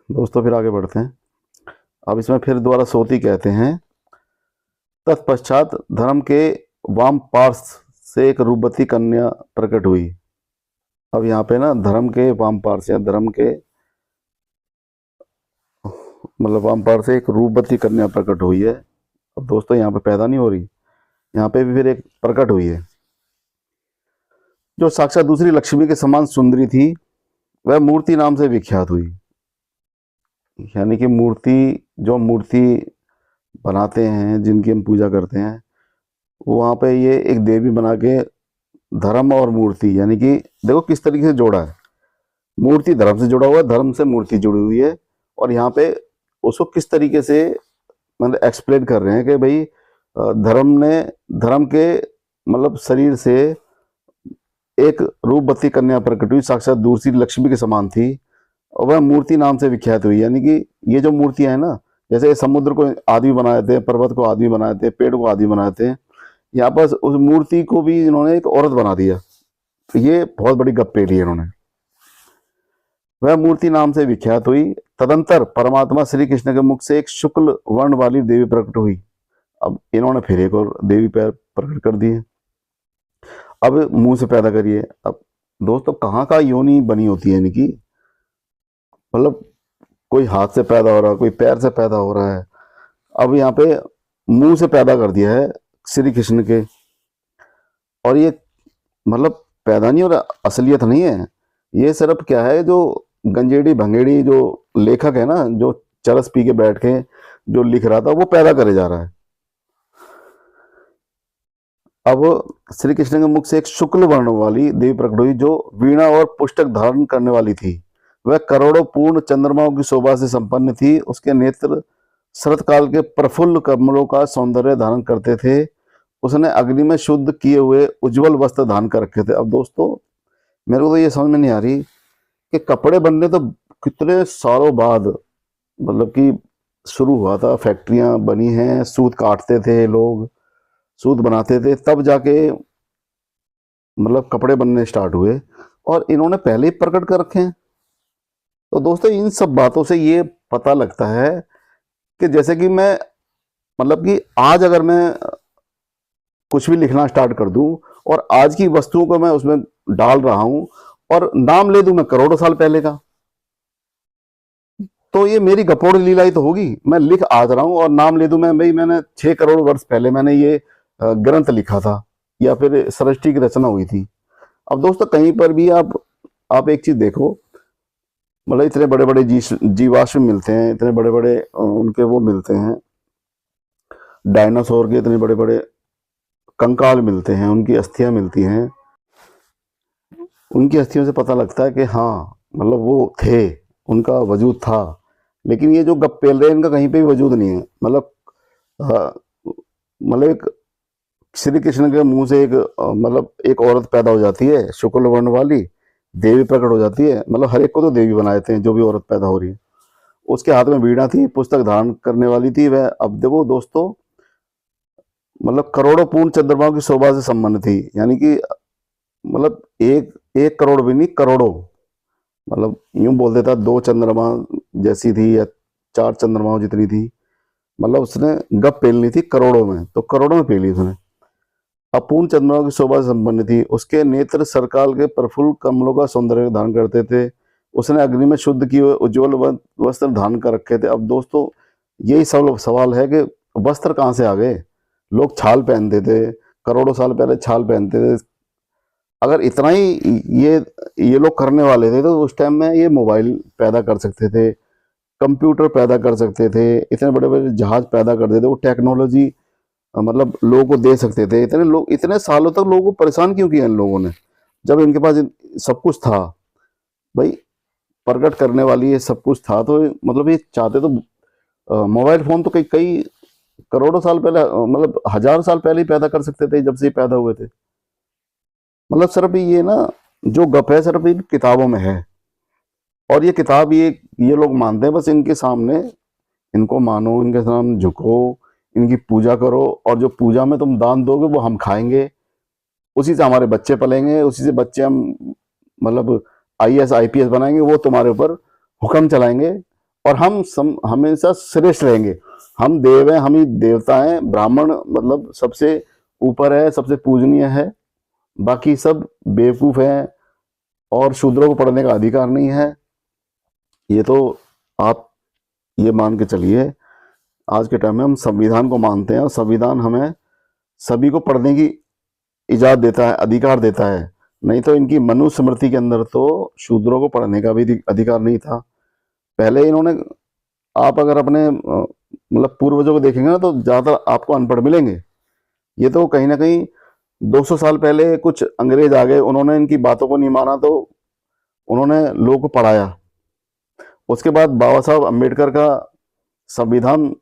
दोस्तों फिर आगे बढ़ते हैं। अब इसमें फिर दोबारा सोती कहते हैं, तत्पश्चात धर्म के वाम पार्श्व से एक रूपवती कन्या प्रकट हुई। अब यहाँ पे ना धर्म के वाम पार्श्व, धर्म के मतलब वाम पार्श्व से एक रूपवती कन्या प्रकट हुई है। अब दोस्तों यहाँ पे पैदा नहीं हो रही, यहाँ पे भी फिर एक प्रकट हुई है, जो साक्षात दूसरी लक्ष्मी के समान सुंदरी थी। वह मूर्ति नाम से विख्यात हुई। यानी कि मूर्ति, जो मूर्ति बनाते हैं, जिनकी हम पूजा करते हैं, वहाँ पे ये एक देवी बना के धर्म और मूर्ति, यानी कि देखो किस तरीके से जोड़ा है, मूर्ति धर्म से जुड़ा हुआ है, धर्म से मूर्ति जुड़ी हुई है। और यहाँ पे उसको किस तरीके से मतलब एक्सप्लेन कर रहे हैं कि भाई धर्म के मतलब शरीर से एक रूपवती कन्या प्रकट हुई, साक्षात दूसरी लक्ष्मी के समान थी, और वह मूर्ति नाम से विख्यात हुई। यानी कि ये जो मूर्तियां हैं ना, जैसे समुद्र को आदमी बनाए थे, पर्वत को आदमी बनाए थे, पेड़ को आदमी बनाए थे, यहाँ पर उस मूर्ति को भी इन्होंने एक औरत बना दिया। तो ये बहुत बड़ी गप्पे ली इन्होंने। वह मूर्ति नाम से विख्यात हुई। तदंतर परमात्मा श्री कृष्ण के मुख से एक शुक्ल वर्ण वाली देवी प्रकट हुई। अब इन्होंने फिर एक और देवी प्रकट कर दी है। अब मुंह से पैदा करिए। अब दोस्तों कहाँ का योनि बनी होती है इनकी, मतलब कोई हाथ से पैदा हो रहा है, कोई पैर से पैदा हो रहा है, अब यहाँ पे मुंह से पैदा कर दिया है श्री कृष्ण के। और ये मतलब पैदा नहीं हो रहा, असलियत नहीं है ये, सिर्फ क्या है जो गंजेड़ी भंगेड़ी जो लेखक है ना, जो चरस पी के बैठ के जो लिख रहा था वो पैदा करे जा रहा है। अब श्री कृष्ण के मुख से एक शुक्ल वर्ण वाली देवी प्रकट हुई जो वीणा और पुस्तक धारण करने वाली थी। वह करोड़ों पूर्ण चंद्रमाओं की शोभा से संपन्न थी। उसके नेत्र शरत काल के प्रफुल्ल कमलों का सौंदर्य धारण करते थे। उसने अग्नि में शुद्ध किए हुए उज्जवल वस्त्र धारण कर रखे थे। अब दोस्तों मेरे को तो ये समझ में नहीं आ रही कि कपड़े बनने तो कितने सालों बाद मतलब कि शुरू हुआ था, फैक्ट्रियां बनी हैं, सूत काटते थे लोग, सूत बनाते थे, तब जाके मतलब कपड़े बनने स्टार्ट हुए, और इन्होंने पहले ही प्रकट कर रखे हैं। तो दोस्तों इन सब बातों से ये पता लगता है कि जैसे कि मैं मतलब कि आज अगर मैं कुछ भी लिखना स्टार्ट कर दूं और आज की वस्तुओं को मैं उसमें डाल रहा हूं और नाम ले दूं मैं करोड़ों साल पहले का, तो ये मेरी गपोड़ लीला ही तो होगी। मैं लिख आज रहा हूं और नाम ले दूं मैं, भाई मैंने 6 करोड़ वर्ष पहले मैंने ये ग्रंथ लिखा था या फिर सृष्टि की रचना हुई थी। अब दोस्तों कहीं पर भी आप एक चीज देखो, मतलब इतने बड़े बड़े जीवाश्म मिलते हैं, इतने बड़े बड़े उनके वो मिलते हैं, डायनासोर के इतने बड़े बड़े कंकाल मिलते हैं, उनकी अस्थियां मिलती हैं। उनकी अस्थियों से पता लगता है कि हाँ मतलब वो थे, उनका वजूद था। लेकिन ये जो गप्पेल रहे हैं इनका कहीं पे भी वजूद नहीं है। मतलब एक श्री कृष्ण के मुंह से एक मतलब एक औरत पैदा हो जाती है शुक्ल वर्ण वाली, देवी प्रकट हो जाती है। मतलब हर एक को तो देवी बना देते हैं जो भी औरत पैदा हो रही है। उसके हाथ में वीणा थी, पुस्तक धारण करने वाली थी वह। अब देखो दोस्तों मतलब करोड़ों पूर्ण चंद्रमाओं की शोभा से संपन्न थी, यानी कि मतलब एक एक करोड़ भी नहीं, करोड़ों, मतलब यूं बोल देता 2 चंद्रमा जैसी थी या 4 चंद्रमाओं जितनी थी। मतलब उसने गप पेलनी थी करोड़ों में, तो करोड़ों में पेली उसने। अपूर्ण चंद्रमाओं की शोभा से संपन्न थी। उसके नेत्र सरकाल के प्रफुल्ल कमलों का सौंदर्य धारण करते थे। उसने अग्नि में शुद्ध किए हुए उज्ज्वल वस्त्र धारण कर रखे थे। अब दोस्तों यही सब सवाल है कि वस्त्र कहाँ से आ गए? लोग छाल पहनते थे, करोड़ों साल पहले छाल पहनते थे। अगर इतना ही ये लोग करने वाले थे तो उस टाइम में ये मोबाइल पैदा कर सकते थे, कंप्यूटर पैदा कर सकते थे, इतने बड़े बड़े जहाज पैदा कर देते, वो टेक्नोलॉजी मतलब लोगों को दे सकते थे। इतने सालों तक लोगों को परेशान क्यों किया इन लोगों ने, जब इनके पास सब कुछ था? भाई प्रकट करने वाली ये सब कुछ था, तो मतलब ये चाहते तो मोबाइल फोन तो कई कई करोड़ों साल पहले मतलब 1000 साल पहले ही पैदा कर सकते थे, जब से ये पैदा हुए थे। मतलब सिर्फ ये ना जो गप है सिर्फ इन किताबों में है, और ये किताब ये लोग मानते हैं, बस इनके सामने इनको मानो, इनके सामने झुको, इनकी पूजा करो, और जो पूजा में तुम दान दोगे वो हम खाएंगे, उसी से हमारे बच्चे पलेंगे, उसी से बच्चे हम मतलब IAS IPS बनाएंगे, वो तुम्हारे ऊपर हुक्म चलाएंगे, और हम हमेशा श्रेष्ठ रहेंगे। हम देव हैं, हम ही देवता हैं, ब्राह्मण मतलब सबसे ऊपर है, सबसे पूजनीय है, बाकी सब बेवकूफ हैं और शूद्रों को पढ़ने का अधिकार नहीं है। ये तो आप ये मान के चलिए, आज के टाइम में हम संविधान को मानते हैं और संविधान हमें सभी को पढ़ने की इजाजत देता है, अधिकार देता है। नहीं तो इनकी मनुस्मृति के अंदर तो शूद्रों को पढ़ने का भी अधिकार नहीं था। पहले इन्होंने, आप अगर अपने मतलब पूर्वजों को देखेंगे ना तो ज्यादातर आपको अनपढ़ मिलेंगे। ये तो कहीं ना कहीं 200 साल पहले कुछ अंग्रेज आ गए, उन्होंने इनकी बातों को नहीं माना तो उन्होंने लोगों को पढ़ाया। उसके बाद बाबा साहब अम्बेडकर का संविधान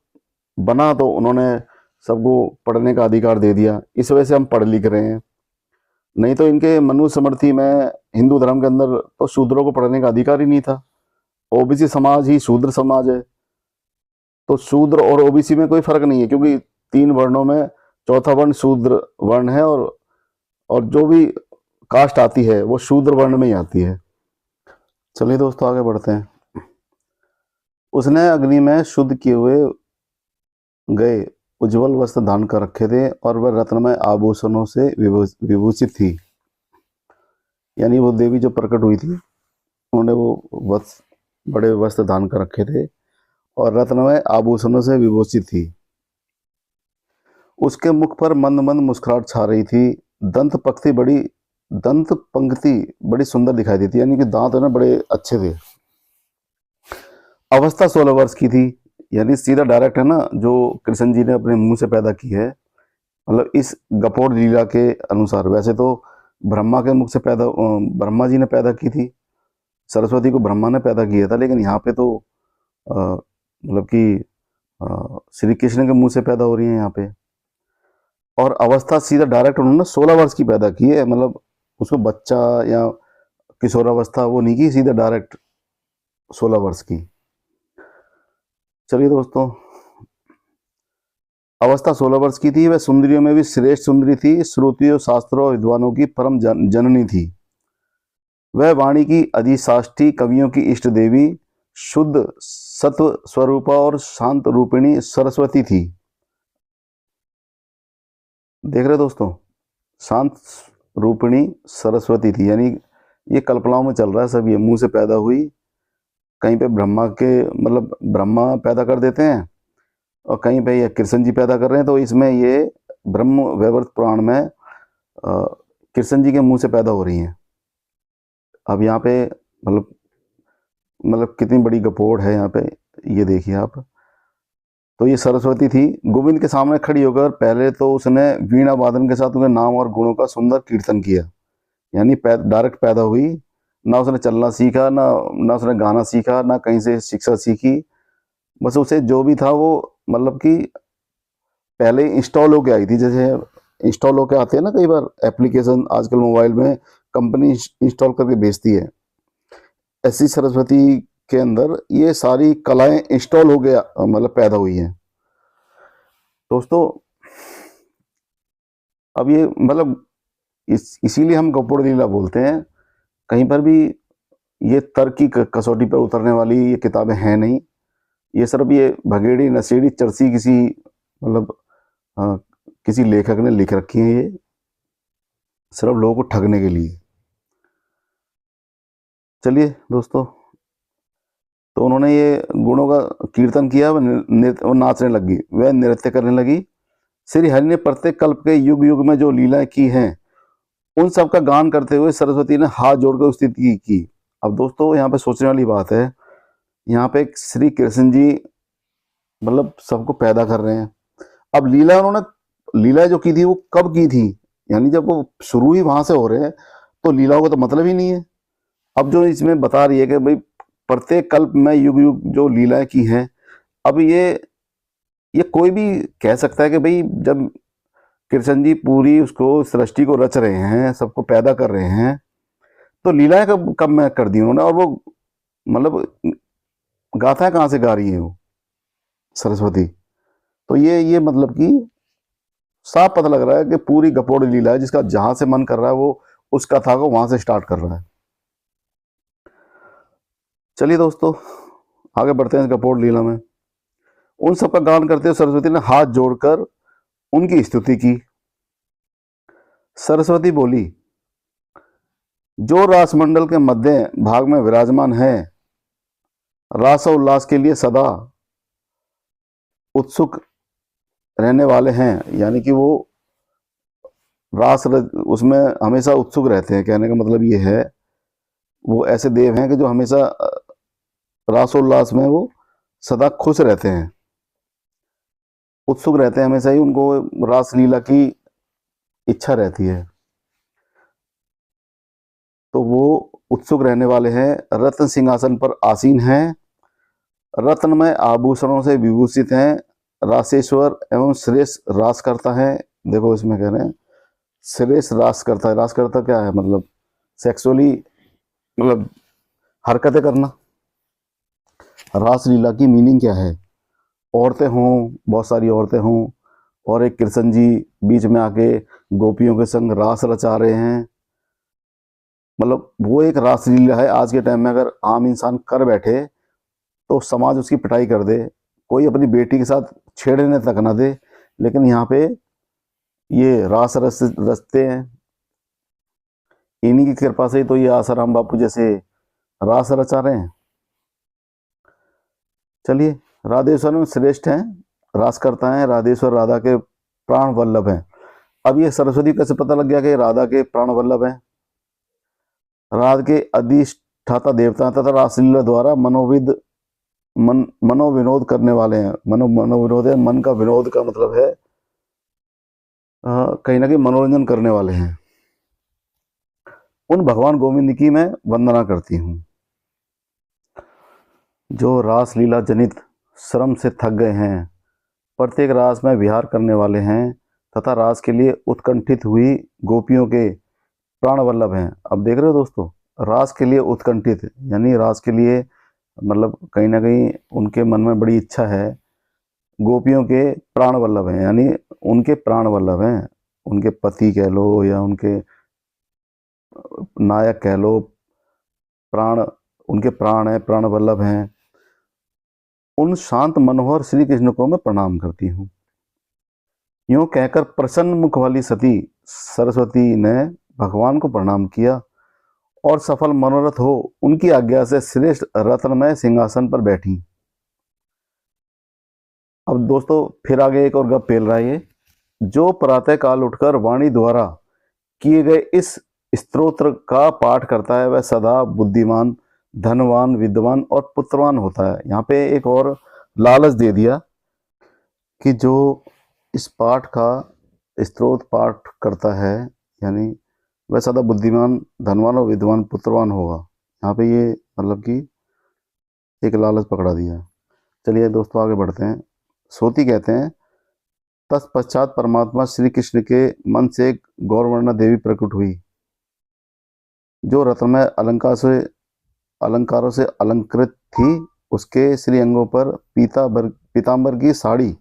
बना तो उन्होंने सबको पढ़ने का अधिकार दे दिया, इस वजह से हम पढ़ लिख रहे हैं। नहीं तो इनके मनुस्मृति में हिंदू धर्म के अंदर तो शूद्रों को पढ़ने का अधिकार ही नहीं था। OBC समाज ही शूद्र समाज है, तो शूद्र और OBC में कोई फर्क नहीं है, क्योंकि 3 वर्णों में चौथा वर्ण शूद्र वर्ण है, और जो भी कास्ट आती है वो शूद्र वर्ण में ही आती है। चलिए दोस्तों आगे बढ़ते हैं। उसने अग्नि में शुद्ध किए हुए गए उज्जवल वस्त्र धारण कर रखे थे, और वह रत्नमय आभूषणों से विभूषित थी। यानी वो देवी जो प्रकट हुई थी, उन्होंने वो वस्त्र, बड़े वस्त्र धारण कर रखे थे और रत्नमय आभूषणों से विभूषित थी। उसके मुख पर मंद मंद मुस्कुराहट छा रही थी। दंत पंक्ति बड़ी सुंदर दिखाई देती, यानी कि दांत है ना बड़े अच्छे थे। अवस्था 16 वर्ष की थी, यानी सीधा डायरेक्ट है ना जो कृष्ण जी ने अपने मुंह से पैदा की है, मतलब इस गपोड़ लीला के अनुसार। वैसे तो ब्रह्मा के मुख से पैदा, ब्रह्मा जी ने पैदा की थी, सरस्वती को ब्रह्मा ने पैदा किया था, लेकिन यहाँ पे तो मतलब कि श्री कृष्ण के मुंह से पैदा हो रही है यहाँ पे। और अवस्था सीधा डायरेक्ट उन्होंने 16 वर्ष की पैदा की है, मतलब उसको बच्चा या किशोरावस्था वो नहीं की, सीधा डायरेक्ट 16 वर्ष की। चलिए दोस्तों, अवस्था 16 वर्ष की थी। वह सुंदरियों में भी श्रेष्ठ सुंदरी थी, श्रुतियों शास्त्रों और विद्वानों की परम जननी थी। वह वाणी की अधिष्ठात्री, कवियों की इष्ट देवी, शुद्ध सत्व स्वरूपा और शांत रूपिणी सरस्वती थी। देख रहे दोस्तों, शांत रूपिणी सरस्वती थी, यानी ये कल्पनाओं में चल रहा है सब। ये मुंह से पैदा हुई, कहीं पे ब्रह्मा के, मतलब ब्रह्मा पैदा कर देते हैं और कहीं पे ये कृष्ण जी पैदा कर रहे हैं। तो इसमें ये ब्रह्म वैवर्त पुराण में कृष्ण जी के मुंह से पैदा हो रही हैं। अब यहाँ पे मतलब कितनी बड़ी गपोड़ है यहाँ पे, ये देखिए आप। तो ये सरस्वती थी। गोविंद के सामने खड़ी होकर पहले तो उसने वीणा वादन के साथ उनके नाम और गुणों का सुंदर कीर्तन किया, यानी डायरेक्ट पैदा हुई, ना उसने चलना सीखा, ना उसने गाना सीखा, ना कहीं से शिक्षा सीखी। बस उसे जो भी था वो मतलब कि पहले इंस्टॉल होके आई थी। जैसे इंस्टॉल होके आते हैं ना कई बार एप्लीकेशन, आजकल मोबाइल में कंपनी इंस्टॉल करके भेजती है, ऐसी सरस्वती के अंदर ये सारी कलाएं इंस्टॉल हो गया, मतलब पैदा हुई हैं दोस्तों। अब ये मतलब इसीलिए हम गपोड़ लीला बोलते हैं। कहीं पर भी ये तर्क की कसौटी पर उतरने वाली ये किताबें हैं नहीं। ये सिर्फ ये भगेड़ी नशेड़ी चरसी किसी मतलब किसी लेखक ने लिख रखी है, ये सिर्फ लोगों को ठगने के लिए। चलिए दोस्तों, तो उन्होंने ये गुणों का कीर्तन किया, वो नाचने लगी, वह नृत्य करने लगी। श्री हरि ने प्रत्येक कल्प के युग युग में जो लीलाएं की हैं उन सब का गान करते हुए सरस्वती ने हाथ जोड़कर स्तुति की। अब दोस्तों यहाँ पे सोचने वाली बात है, यहाँ पे श्री कृष्ण जी मतलब सबको पैदा कर रहे हैं। अब लीला जो की थी वो कब की थी, यानी जब वो शुरू ही वहां से हो रहे हैं तो लीलाओं का तो मतलब ही नहीं है। अब जो इसमें बता रही है कि भाई प्रत्येक कल्प में युग युग जो लीलाएं की हैं, अब ये कोई भी कह सकता है कि भाई जब कृष्ण जी पूरी उसको सृष्टि को रच रहे हैं, सबको पैदा कर रहे हैं, तो लीलाएं कब कब मैं कर दी उन्होंने। और वो मतलब गाथाएं कहाँ से गा रही है वो सरस्वती। तो ये मतलब कि साफ पता लग रहा है कि पूरी गपोड़ लीला है, जिसका जहां से मन कर रहा है वो उस कथा को वहां से स्टार्ट कर रहा है। चलिए दोस्तों, आगे बढ़ते हैं इस गपोड़ लीला में। उन सबका गान करते हुए सरस्वती ने हाथ जोड़कर उनकी स्तुति की। सरस्वती बोली, जो रासमंडल के मध्य भाग में विराजमान है, रास और उल्लास के लिए सदा उत्सुक रहने वाले हैं, यानी कि वो उसमें हमेशा उत्सुक रहते हैं। कहने का मतलब ये है, वो ऐसे देव हैं कि जो हमेशा रासोल्लास में वो सदा खुश रहते हैं, उत्सुक रहते हैं, हमेशा ही उनको रासलीला की इच्छा रहती है। तो वो उत्सुक रहने वाले हैं, रत्न सिंहासन पर आसीन हैं, रत्नमय आभूषणों से विभूषित हैं, रासेश्वर एवं श्रेष्ठ रास करता है। देखो इसमें कह रहे हैं श्रेष्ठ रास करता है। रास करता क्या है, मतलब सेक्सुअली, मतलब हरकतें करना। रासलीला की मीनिंग क्या है, औरतें हों, बहुत सारी औरतें हों और एक कृष्ण जी बीच में आके गोपियों के संग रास रचा रहे हैं, मतलब वो एक रासलीला है। आज के टाइम में अगर आम इंसान कर बैठे तो समाज उसकी पिटाई कर दे, कोई अपनी बेटी के साथ छेड़ने तक ना दे, लेकिन यहाँ पे ये रास रचते हैं। इन्हीं की कृपा से ही तो ये आसाराम बापू जैसे रास रचा रहे हैं। चलिए, राधेश्वर में श्रेष्ठ हैं, रास करता है, राधेश्वर राधा के प्राण वल्लभ हैं। अब ये सरस्वती कैसे पता लग गया कि राधा के प्राण वल्लभ हैं? राधा के अधिष्ठाता देवता हैं तथा रासलीला द्वारा मनोविनोद करने वाले हैं। मनोविनोद है, मन का विनोद का मतलब है कहीं ना कहीं मनोरंजन करने वाले हैं। उन भगवान गोविंद की मैं वंदना करती हूँ जो रास लीला जनित श्रम से थक गए हैं, प्रत्येक रास में विहार करने वाले हैं तथा रास के लिए उत्कंठित हुई गोपियों के प्राण वल्लभ हैं। अब देख रहे हो दोस्तों, रास के लिए उत्कंठित यानी रास के लिए मतलब कहीं ना कहीं उनके मन में बड़ी इच्छा है। गोपियों के प्राण वल्लभ हैं यानी उनके प्राण वल्लभ हैं, उनके पति कह लो या उनके नायक कह लो, प्राण उनके प्राण है, प्राण वल्लभ हैं। उन शांत मनोहर श्री कृष्ण को मैं प्रणाम करती हूँ। यूं कहकर प्रसन्न मुख वाली सती सरस्वती ने भगवान को प्रणाम किया और सफल मनोरथ हो उनकी आज्ञा से श्रेष्ठ रत्नमय सिंहासन पर बैठी। अब दोस्तों फिर आगे एक और गप पेल रहा है ये। जो प्रातः काल उठकर वाणी द्वारा किए गए इस स्तोत्र का पाठ करता है वह सदा बुद्धिमान, धनवान, विद्वान और पुत्रवान होता है। यहाँ पे एक और लालच दे दिया कि जो इस पाठ का स्तोत्र पाठ करता है यानी वह सदा बुद्धिमान, धनवान और विद्वान, पुत्रवान होगा। यहाँ पे ये मतलब कि एक लालच पकड़ा दिया। चलिए दोस्तों आगे बढ़ते हैं। सोती कहते हैं, तत्पश्चात परमात्मा श्री कृष्ण के मन से गौरवर्णा देवी प्रकट हुई जो रत्नमय अलंकारों से अलंकृत थी। उसके श्री अंगों पर पीतांबर की साड़ी।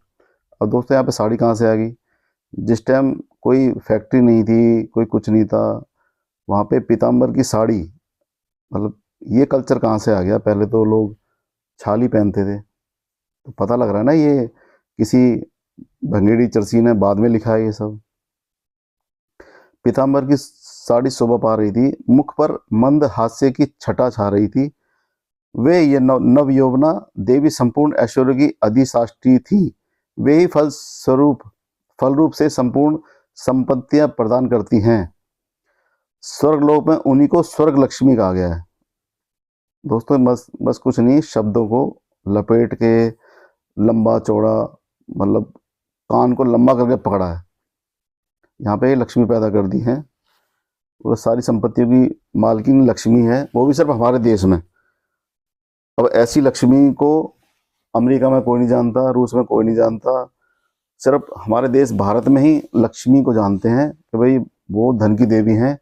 अब दोस्तों यहाँ पे साड़ी कहाँ से आ गई? जिस टाइम कोई फैक्ट्री नहीं थी, कोई कुछ नहीं था, वहाँ पे पीतांबर की साड़ी, मतलब ये कल्चर कहाँ से आ गया? पहले तो लोग छाली पहनते थे, तो पता लग रहा है ना ये किसी भंगेड़ी चरसी ने बाद में लिखा है ये सब। पीतांबर की साड़ी शोभा पा रही थी, मुख पर मंद हास्य की छटा छा रही थी। वे ये नव यौवना देवी संपूर्ण ऐश्वर्य की अधिष्ठात्री थी। वे ही फल रूप से संपूर्ण संपत्तियां प्रदान करती हैं। स्वर्गलोक में उन्हीं को स्वर्ग लक्ष्मी कहा गया है। दोस्तों बस कुछ नहीं, शब्दों को लपेट के लंबा चौड़ा मतलब कान को लंबा करके पकड़ा है। यहाँ पे लक्ष्मी पैदा कर दी है, वो सारी संपत्तियों की मालकिन लक्ष्मी है, वो भी सिर्फ हमारे देश में। अब ऐसी लक्ष्मी को अमेरिका में कोई नहीं जानता, रूस में कोई नहीं जानता, सिर्फ हमारे देश भारत में ही लक्ष्मी को जानते हैं कि भाई वो धन की देवी हैं।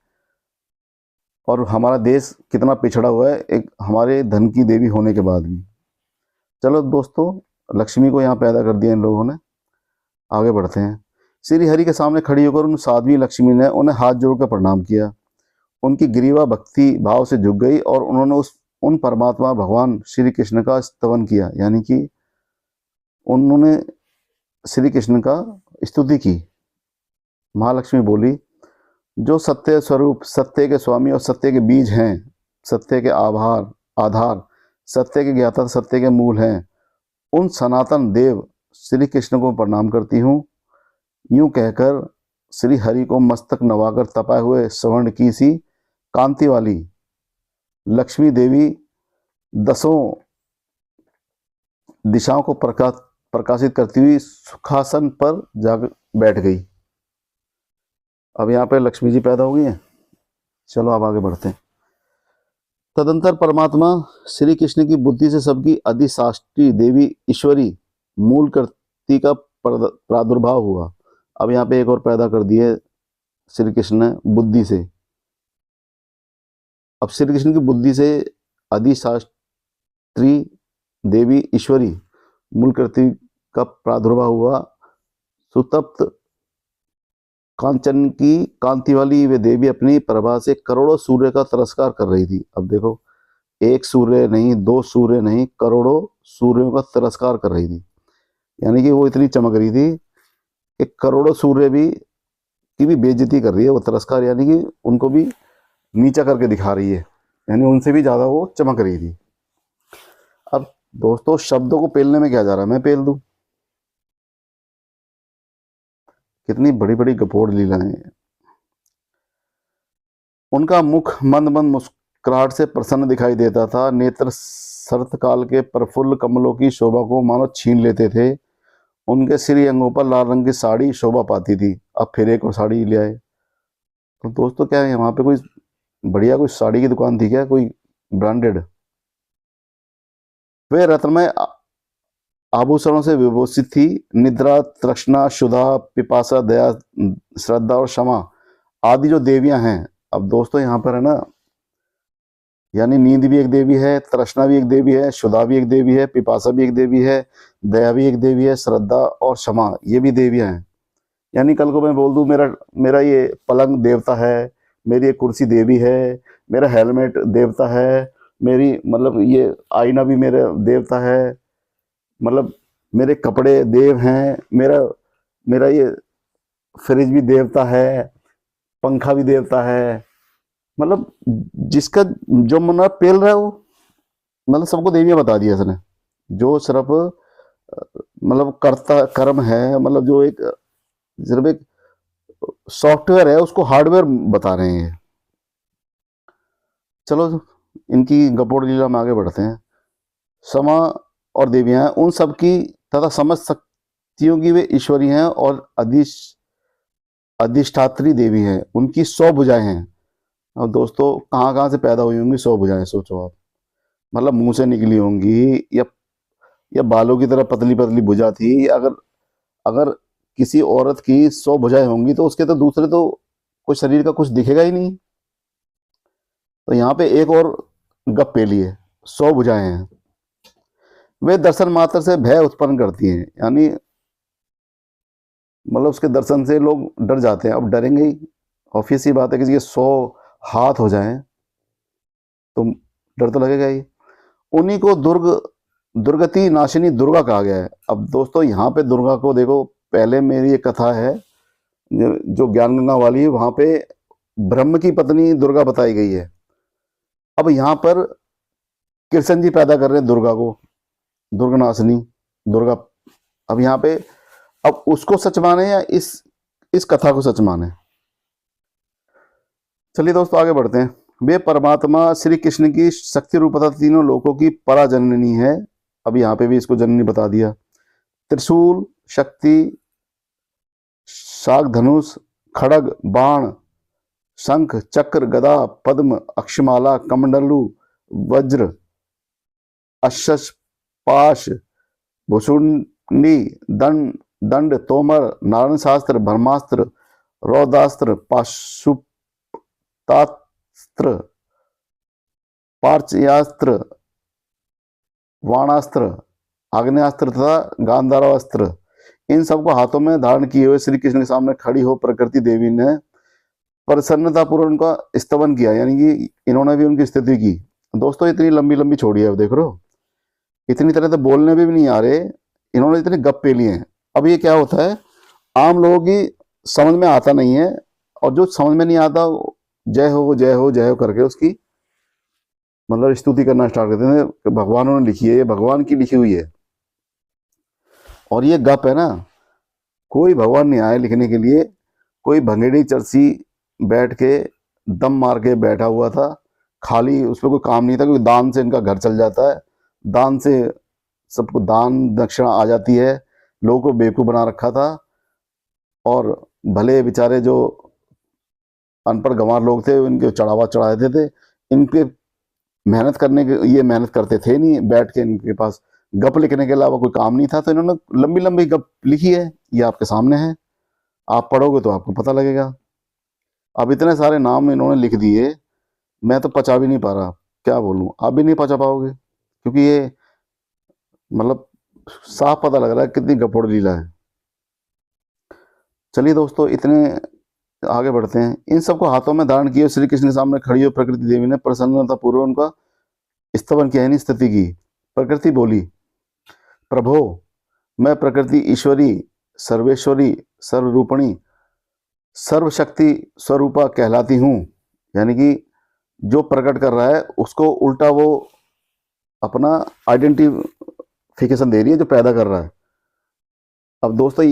और हमारा देश कितना पिछड़ा हुआ है एक हमारे धन की देवी होने के बाद भी। चलो दोस्तों, लक्ष्मी को यहाँ पैदा कर दिया इन लोगों ने। आगे बढ़ते हैं। श्री हरि के सामने खड़ी होकर उन साध्वी लक्ष्मी ने उन्हें हाथ जोड़कर प्रणाम किया। उनकी ग्रीवा भक्ति भाव से झुक गई और उन्होंने उन परमात्मा भगवान श्री कृष्ण का स्तवन किया, यानी कि उन्होंने श्री कृष्ण का स्तुति की। महालक्ष्मी बोली, जो सत्य स्वरूप, सत्य के स्वामी और सत्य के बीज हैं, सत्य के आधार, सत्य के ज्ञाता, सत्य के मूल हैं, उन सनातन देव श्री कृष्ण को प्रणाम करती हूँ। यूं कहकर श्री हरि को मस्तक नवाकर तपाए हुए स्वर्ण की सी कांति वाली लक्ष्मी देवी दसों दिशाओं को प्रकाशित करती हुई सुखासन पर जाकर बैठ गई। अब यहाँ पे लक्ष्मी जी पैदा हो गई हैं। चलो अब आगे बढ़ते हैं। तदंतर परमात्मा श्री कृष्ण की बुद्धि से सबकी अधिष्ठात्री देवी ईश्वरी मूल कर्ती का प्रादुर्भाव हुआ। अब यहाँ पे एक और पैदा कर दिए श्री कृष्ण ने बुद्धि से। अब श्री कृष्ण की बुद्धि से अधिष्ठात्री देवी ईश्वरी मूल कर्ती का प्रादुर्भाव हुआ। सुतप्त कांचन की कांति वाली वे देवी अपनी प्रभा से करोड़ों सूर्य का तिरस्कार कर रही थी। अब देखो, एक सूर्य नहीं, दो सूर्य नहीं, करोड़ों सूर्यों का तिरस्कार कर रही थी। यानी कि वो इतनी चमक रही थी कि करोड़ों सूर्य भी की भी बेइज्जती कर रही है वो। तिरस्कार यानी कि उनको भी नीचा करके दिखा रही है, यानी उनसे भी ज़्यादा वो चमक रही थी। अब दोस्तों शब्दों को पेलने में क्या जा रहा है, मैं पेल दूं। कितनी बड़ी बड़ी गपोड़ लीलाएं। उनका मुख मंद मंद मुस्कुराहट से प्रसन्न दिखाई देता था। नेत्र शरत काल के प्रफुल्ल कमलों की शोभा को मानो छीन लेते थे। उनके सिर अंगों पर लाल रंग की साड़ी शोभा पाती थी। अब फिर एक और साड़ी ले आए। तो दोस्तों क्या है, वहां पे कोई बढ़िया कोई साड़ी की दुकान थी क्या, कोई ब्रांडेड? वे रत्नमय आभूषणों से विभूषित थी। निद्रा, तृष्णा, क्षुधा, पिपासा, दया, श्रद्धा और क्षमा आदि जो देवियां हैं। अब दोस्तों यहाँ पर है ना, यानी नींद भी एक देवी है, तृष्णा भी एक देवी है, क्षुधा भी एक देवी है, पिपासा भी एक देवी है, दया भी एक देवी है, श्रद्धा और क्षमा ये भी देवियां हैं। यानी कल को मैं बोल दूं मेरा मेरा ये पलंग देवता है, मेरी ये कुर्सी देवी है, मेरा हेलमेट देवता है, मेरी मतलब ये आईना भी मेरा देवता है, मतलब मेरे कपड़े देव हैं, मेरा मेरा ये फ्रिज भी देवता है, पंखा भी देवता है। मतलब जिसका जो मन पेल रहा है वो, मतलब सबको देवियां बता दिया इसने। जो सिर्फ मतलब कर्ता कर्म है, मतलब जो एक सिर्फ एक सॉफ्टवेयर है उसको हार्डवेयर बता रहे हैं। चलो इनकी गपोड़ लीला में आगे बढ़ते हैं। समा और देवियां उन सब की तथा समस्त शक्तियों की वे ईश्वरी हैं और अधिष्ठात्री देवी हैं। उनकी 100 भुजाएं हैं। अब दोस्तों कहाँ कहाँ से पैदा हुई होंगी 100 भुजाएं, सोचो आप। मतलब मुंह से निकली होंगी या बालों की तरह पतली पतली भुजा थी। अगर अगर किसी औरत की 100 भुजाएं होंगी तो उसके तो दूसरे तो कोई शरीर का कुछ दिखेगा ही नहीं। तो यहाँ पे एक और गप पे लिए 100 भुजाएं हैं। वे दर्शन मात्र से भय उत्पन्न करती हैं, यानी मतलब उसके दर्शन से लोग डर जाते हैं। अब डरेंगे ही, ऑब्वियस सी बात है, किसी के 100 हाथ हो जाएं तो डर तो लगेगा ही। उन्हीं को दुर्गति नाशिनी दुर्गा कहा गया है। अब दोस्तों यहाँ पे दुर्गा को देखो, पहले मेरी एक कथा है जो ज्ञान गंगा वाली है, वहां पे ब्रह्म की पत्नी दुर्गा बताई गई है। अब यहाँ पर कृष्ण जी पैदा कर रहे हैं दुर्गा को, दुर्गनाशिनी दुर्गा। अब यहाँ पे अब उसको सच माने या इस कथा को सच माने। चलिए दोस्तों आगे बढ़ते हैं। वे परमात्मा श्री कृष्ण की शक्ति रूपता तीनों लोकों की पराजननी है। अब यहाँ पे भी इसको जननी बता दिया। त्रिशूल, शक्ति, शाक धनुष, खड़ग, बाण, शंख, चक्र, गदा, पद्म, अक्षमाला, कमंडलू, वज्र, अश्श, पाश, भुषुंडी, दंड, तोमर, नारायण शास्त्र, ब्रह्मास्त्र, रौदास्त्र, पाशुपतास्त्र, पार्चयास्त्र, वाणास्त्र, आग्नेयास्त्र तथा गांधारास्त्र, इन सबको हाथों में धारण किए हुए श्री कृष्ण के सामने खड़ी हो प्रकृति देवी ने प्रसन्नतापूर्वक उनका स्तवन किया, यानी कि इन्होंने भी उनकी स्तुति की। दोस्तों इतनी लंबी लंबी छोड़ी है, अब देख रहे हो, इतनी तरह से बोलने भी नहीं आ रहे, इन्होंने इतने गप पे लिए हैं। अब ये क्या होता है, आम लोगों की समझ में आता नहीं है, और जो समझ में नहीं आता जय हो जय हो जय हो करके उसकी मतलब स्तुति करना स्टार्ट करते हैं कि भगवानों ने लिखी है, ये भगवान की लिखी हुई है। और ये गप है ना, कोई भगवान नहीं आया लिखने के लिए, कोई भंगेड़ी चरसी बैठ के दम मार के बैठा हुआ था, खाली उस पर कोई काम नहीं था, क्योंकि दान से इनका घर चल जाता है, दान से सबको दान दक्षिणा आ जाती है। लोगों को बेवकूफ़ बना रखा था, और भले बेचारे जो अनपढ़ गंवार लोग थे इनके चढ़ावा चढ़ा देते थे। इनके मेहनत करने के ये मेहनत करते थे नहीं, बैठ के इनके पास गप लिखने के अलावा कोई काम नहीं था, तो इन्होंने लंबी लंबी गप लिखी है। ये आपके सामने है, आप पढ़ोगे तो आपको पता लगेगा। अब इतने सारे नाम इन्होंने लिख दिए, मैं तो पचा भी नहीं पा रहा, क्या बोलूं, आप भी नहीं पचा पाओगे, क्योंकि ये मतलब साफ पता लग रहा है कितनी गपोड़ लीला है। चलिए दोस्तों इतने आगे बढ़ते हैं। इन सबको हाथों में धारण किए श्री कृष्ण के सामने खड़ी हो प्रकृति देवी ने प्रसन्नता पूर्वक उनका स्तवन किया, यानी स्तुति की। प्रकृति बोली, प्रभो मैं प्रकृति ईश्वरी, सर्वेश्वरी, सर्वरूपणी, सर्वशक्ति स्वरूपा कहलाती हूँ। यानी कि जो प्रकट कर रहा है उसको उल्टा वो अपना आइडेंटिफिकेशन दे रही है जो पैदा कर रहा है। अब दोस्तों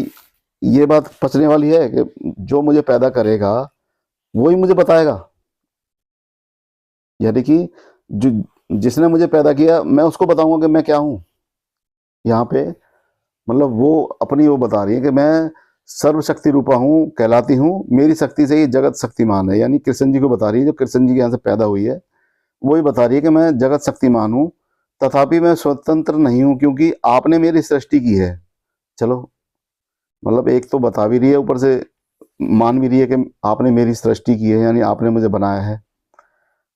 ये बात पचने वाली है कि जो मुझे पैदा करेगा वही मुझे बताएगा। यानी कि जो जिसने मुझे पैदा किया मैं उसको बताऊंगा कि मैं क्या हूं। यहाँ पे मतलब वो अपनी वो बता रही है कि मैं सर्वशक्ति रूपा हूँ, कहलाती हूँ, मेरी शक्ति से ये जगत शक्तिमान है। यानी कृष्ण जी को बता रही है, जो कृष्ण जी के यहाँ से पैदा हुई है वही बता रही है कि मैं जगत शक्तिमान हूँ, तथापि मैं स्वतंत्र नहीं हूँ क्योंकि आपने मेरी सृष्टि की है। चलो, मतलब एक तो बता भी रही है, ऊपर से मान भी रही है कि आपने मेरी सृष्टि की है, यानी आपने मुझे बनाया है।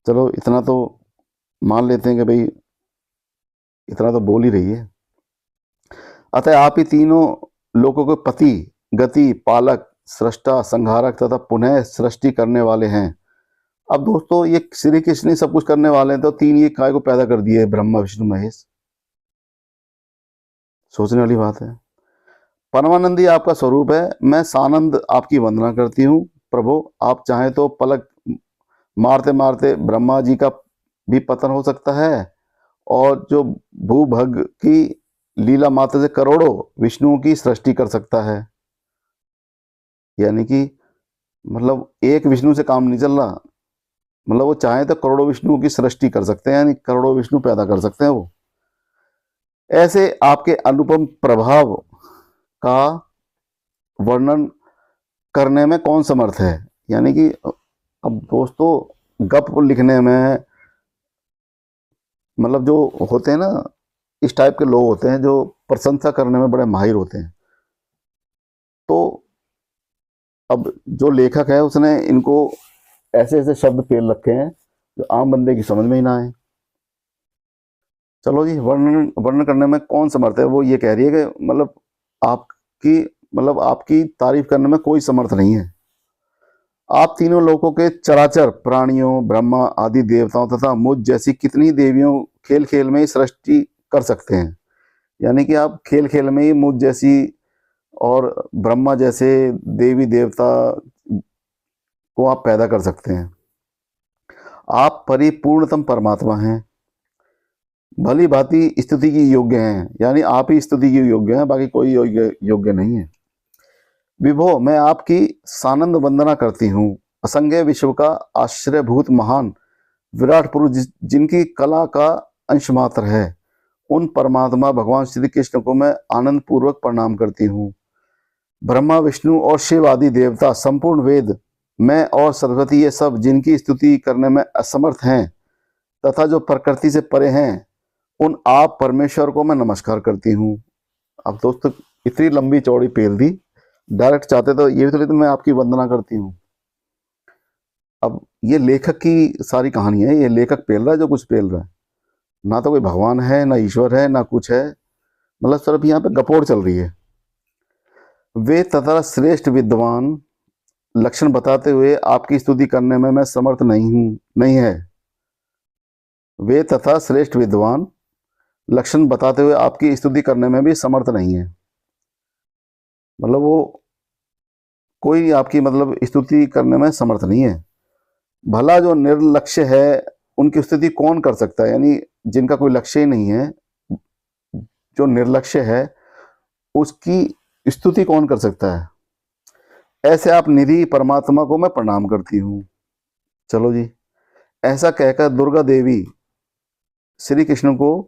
चलो इतना तो मान लेते हैं कि भाई इतना तो बोल ही रही है। अतः आप ही तीनों लोगों के पति, गति, पालक, सृष्टा, संहारक तथा पुनः सृष्टि करने वाले हैं। अब दोस्तों ये श्री कृष्ण ही सब कुछ करने वाले हैं, तो तीन ये काय को पैदा कर दिए, ब्रह्मा विष्णु महेश। सोचने वाली बात है। परमानंदी आपका स्वरूप है, मैं सानंद आपकी वंदना करती हूँ। प्रभु आप चाहें तो पलक मारते मारते ब्रह्मा जी का भी पतन हो सकता है, और जो भूभग की लीला मात्र से करोड़ों विष्णुओं की सृष्टि कर सकता है। यानी कि मतलब एक विष्णु से काम नहीं चल रहा, मतलब वो चाहे तो करोड़ों विष्णुओं की सृष्टि कर सकते हैं, यानी करोड़ों विष्णु पैदा कर सकते हैं वो। ऐसे आपके अनुपम प्रभाव का वर्णन करने में कौन समर्थ है। यानी कि अब दोस्तों गप लिखने में मतलब जो होते हैं ना, इस टाइप के लोग होते हैं जो प्रशंसा करने में बड़े माहिर होते हैं। तो अब जो लेखक है उसने इनको ऐसे ऐसे शब्द पेल रखे हैं जो आम बंदे की समझ में ही ना आए। चलो जी, वर्णन वर्णन करने में कौन समर्थ है, वो ये कह रही है कि मतलब आपकी मतलब आपकी तारीफ करने में कोई समर्थ नहीं है। आप तीनों लोगों के चराचर प्राणियों, ब्रह्मा आदि देवताओं तथा मुझ जैसी कितनी देवियों खेल खेल में ही सृष्टि कर सकते हैं। यानी कि आप खेल खेल में ही मुझ जैसी और ब्रह्मा जैसे देवी देवता को आप पैदा कर सकते हैं। आप परिपूर्णतम परमात्मा हैं, भली भांति स्तुति की योग्य हैं। यानी आप ही स्तुति की योग्य हैं, बाकी कोई योग्य नहीं है। विभो मैं आपकी सानंद वंदना करती हूँ। असंख्य विश्व का आश्रयभूत महान विराट पुरुष जिनकी कला का अंश मात्र है, उन परमात्मा भगवान श्री कृष्ण को मैं आनंद पूर्वक प्रणाम करती हूँ। ब्रह्मा विष्णु और शिव आदि देवता, संपूर्ण वेद, मैं और सरस्वती, ये सब जिनकी स्तुति करने में असमर्थ हैं तथा जो प्रकृति से परे हैं, उन आप परमेश्वर को मैं नमस्कार करती हूँ। अब दोस्तों इतनी लंबी चौड़ी पेल दी, डायरेक्ट चाहते तो ये भी तो लेते मैं आपकी वंदना करती हूँ। अब ये लेखक की सारी कहानी है, ये लेखक पेल रहा है जो कुछ पेल रहा है। ना तो कोई भगवान है, ना ईश्वर है, ना कुछ है, मतलब सिर्फ यहाँ पे गपोड़ चल रही है। वे तथा श्रेष्ठ विद्वान लक्षण बताते हुए आपकी स्तुति करने में मैं समर्थ नहीं है। वे तथा श्रेष्ठ विद्वान लक्षण बताते हुए आपकी स्तुति करने में भी समर्थ नहीं है। मतलब वो कोई आपकी मतलब स्तुति करने में समर्थ नहीं है। भला जो निर्लक्ष्य है उनकी स्तुति कौन कर सकता है। यानी जिनका कोई लक्ष्य ही नहीं है, जो निर्लक्ष्य है उसकी स्तुति कौन कर सकता है। ऐसे आप निधि परमात्मा को मैं प्रणाम करती हूँ। चलो जी, ऐसा कहकर दुर्गा देवी श्री कृष्ण को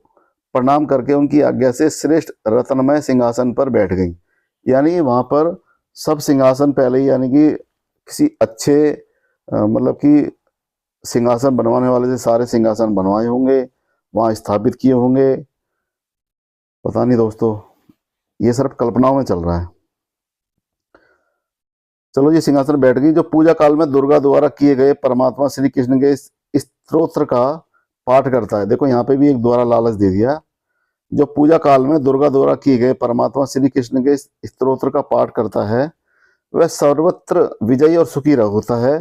प्रणाम करके उनकी आज्ञा से श्रेष्ठ रत्नमय सिंहासन पर बैठ गई। यानी वहां पर सब सिंहासन पहले ही, यानी कि किसी अच्छे मतलब कि सिंहासन बनवाने वाले से सारे सिंहासन बनवाए होंगे, वहां स्थापित किए होंगे। पता नहीं दोस्तों, ये सिर्फ कल्पनाओं में चल रहा है। चलो ये सिंहासन बैठ गई। जो पूजा काल में दुर्गा द्वारा किए गए परमात्मा श्री कृष्ण के इस स्तोत्र का पाठ करता है। देखो यहाँ पे भी एक द्वारा लालच दे दिया। जो पूजा काल में दुर्गा द्वारा किए गए परमात्मा श्री कृष्ण के स्तोत्र का पाठ करता है वह सर्वत्र विजयी और सुखी होता है।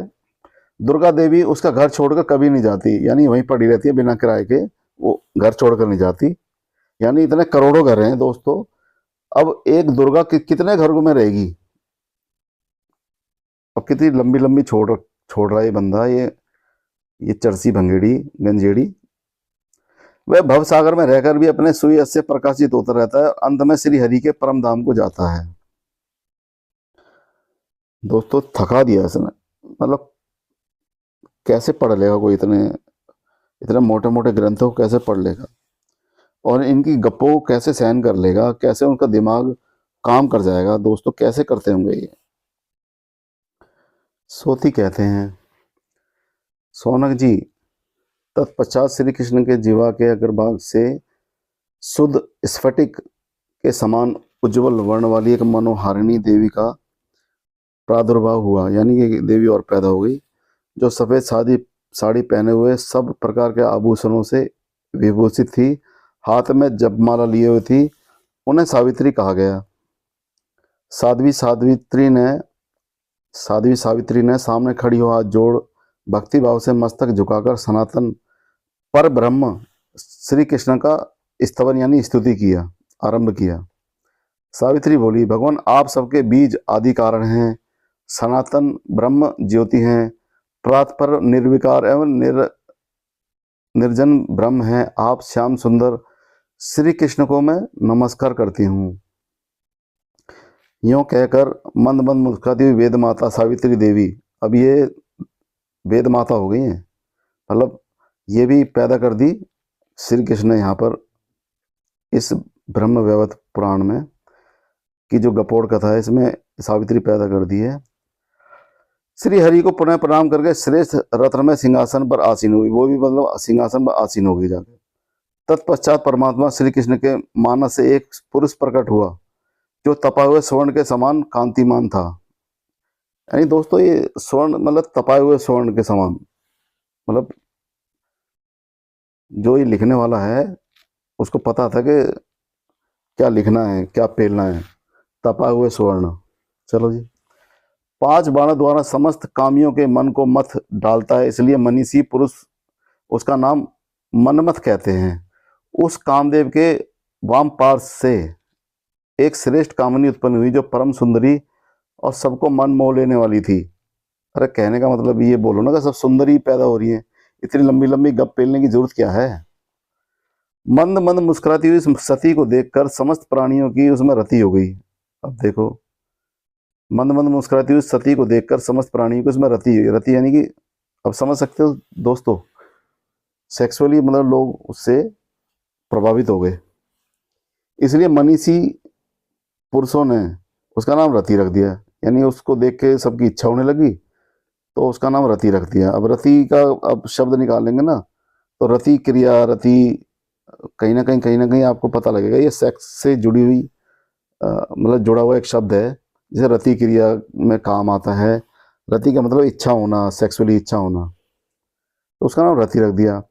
दुर्गा देवी उसका घर छोड़कर कभी नहीं जाती, यानी वहीं पड़ी रहती है बिना किराए के, वो घर छोड़कर नहीं जाती। यानी इतने करोड़ों घर हैं दोस्तों, अब एक दुर्गा कितने घरों में रहेगी। अब कितनी लंबी लंबी छोड़ रहा है ये बंदा। ये ये चरसी भंगेड़ी गंजेड़ी। वह भव सागर में रहकर भी अपने सूर्य से प्रकाशित होता रहता है, अंत में श्री हरि के परम धाम को जाता है। दोस्तों थका दिया इसने, मतलब कैसे पढ़ लेगा कोई इतने इतने मोटे मोटे ग्रंथों को कैसे पढ़ लेगा, और इनकी गप्पों को कैसे सहन कर लेगा, कैसे उनका दिमाग काम कर जाएगा। दोस्तों कैसे करते होंगे ये। सोती कहते हैं, सोनक जी, तत्पश्चात श्री कृष्ण के जीवा के अग्रभाग से शुद्ध स्फटिक के समान उज्जवल वर्ण वाली एक मनोहारिणी देवी का प्रादुर्भाव हुआ, यानी कि देवी और पैदा हो गई, जो सफेद साड़ी पहने हुए सब प्रकार के आभूषणों से विभूषित थी, हाथ में जपमाला लिए हुई थी। उन्हें सावित्री कहा गया। साध्वी सावित्री ने सामने खड़ी हो हाथ जोड़ भक्ति भाव से मस्तक झुकाकर सनातन पर ब्रह्म श्री कृष्ण का स्तवन यानी स्तुति किया, आरंभ किया। सावित्री बोली, भगवान आप सबके बीज आदि कारण हैं, सनातन ब्रह्म ज्योति हैं, प्रातपर निर्विकार एवं निर्जन ब्रह्म हैं। आप श्याम सुंदर श्री कृष्ण को मैं नमस्कार करती हूँ। यूं कहकर मंद मंद मुस्कुराती हुई वेद माता सावित्री देवी, अब ये वेद माता हो गई हैं, मतलब ये भी पैदा कर दी श्री कृष्ण ने यहाँ पर इस ब्रह्म वैवर्त पुराण में की जो गपोड़ कथा है इसमें सावित्री पैदा कर दी है। श्री हरि को पुनः प्रणाम करके श्रेष्ठ रत्नमय सिंहासन पर आसीन हुई, वो भी मतलब सिंहासन पर आसीन हो गई जाके। तत्पश्चात परमात्मा श्री कृष्ण के मानस से एक पुरुष प्रकट हुआ जो तपाए हुए स्वर्ण के समान कांतिमान था। यानी दोस्तों ये स्वर्ण मतलब तपाए हुए स्वर्ण के समान, मतलब जो ये लिखने वाला है उसको पता था कि क्या लिखना है, क्या पेलना है, तपाए हुए स्वर्ण। चलो जी। 5 बाणों द्वारा समस्त कामियों के मन को मथ डालता है, इसलिए मनीषी पुरुष उसका नाम मनमथ कहते हैं। उस कामदेव के वाम पार्श्व से एक श्रेष्ठ कामनी उत्पन्न हुई जो परम सुंदरी और सबको मन मोह लेने वाली थी। अरे कहने का मतलब ये बोलो ना कि सब सुंदरी पैदा हो रही हैं, इतनी लंबी लंबी गप पेलने की जरूरत क्या है। मंद मंद मुस्कुराती हुई सती को देखकर समस्त प्राणियों की उसमें रति हो गई। अब देखो, मंद मंद मुस्कुराती हुई सती को देखकर समस्त प्राणियों की उसमें रति यानी कि अब समझ सकते हो दोस्तों, सेक्सुअली मतलब लोग उससे प्रभावित हो गए, इसलिए मनीषी पुरुषों ने उसका नाम रति रख दिया। यानी उसको देख के सबकी इच्छा होने लगी तो उसका नाम रति रख दिया। अब रति का अब शब्द निकालेंगे ना तो रति क्रिया, रति कहीं ना कहीं आपको पता लगेगा ये सेक्स से जुड़ी हुई मतलब जुड़ा हुआ एक शब्द है, जैसे रति क्रिया में काम आता है। रति का मतलब इच्छा होना, सेक्सुअली इच्छा होना, तो उसका नाम रति रख दिया।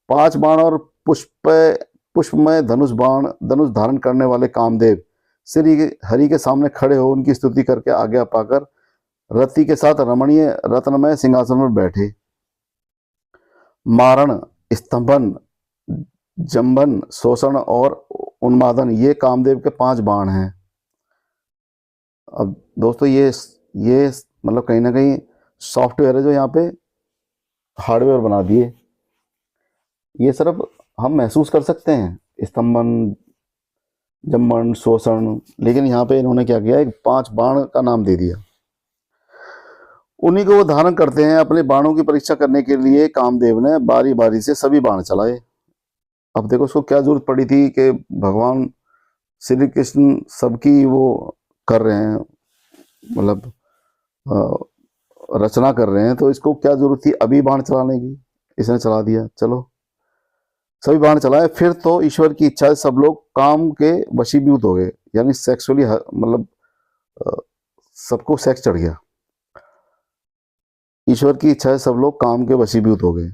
5 बाण और पुष्पमय धनुष धारण करने वाले कामदेव श्री हरि के सामने खड़े हो उनकी स्तुति करके आज्ञा पाकर रति के साथ रमणीय रत्नमय सिंहासन पर बैठे। मारण, स्तंभन, जंभन, शोषण और उन्मादन ये कामदेव के 5 बाण हैं। अब दोस्तों ये मतलब कहीं ना कहीं सॉफ्टवेयर है जो यहाँ पे हार्डवेयर बना दिए। ये सिर्फ हम महसूस कर सकते हैं, स्तंभन, जम्मन, शोषण, लेकिन यहाँ पे इन्होंने क्या किया, एक 5 बाण का नाम दे दिया। उन्हीं को वो धारण करते हैं। अपने बाणों की परीक्षा करने के लिए कामदेव ने बारी बारी से सभी बाण चलाए। अब देखो उसको क्या जरूरत पड़ी थी कि भगवान श्री कृष्ण सबकी वो कर रहे हैं, मतलब रचना कर रहे हैं, तो इसको क्या जरूरत थी अभी बाण चलाने की, इसने चला दिया। चलो सभी बाण चलाए। फिर तो ईश्वर की इच्छा से सब लोग काम के वशीभूत हो गए, यानी सेक्सुअली मतलब सबको सेक्स चढ़ गया। ईश्वर की इच्छा से सब लोग काम के वशीभूत हो गए।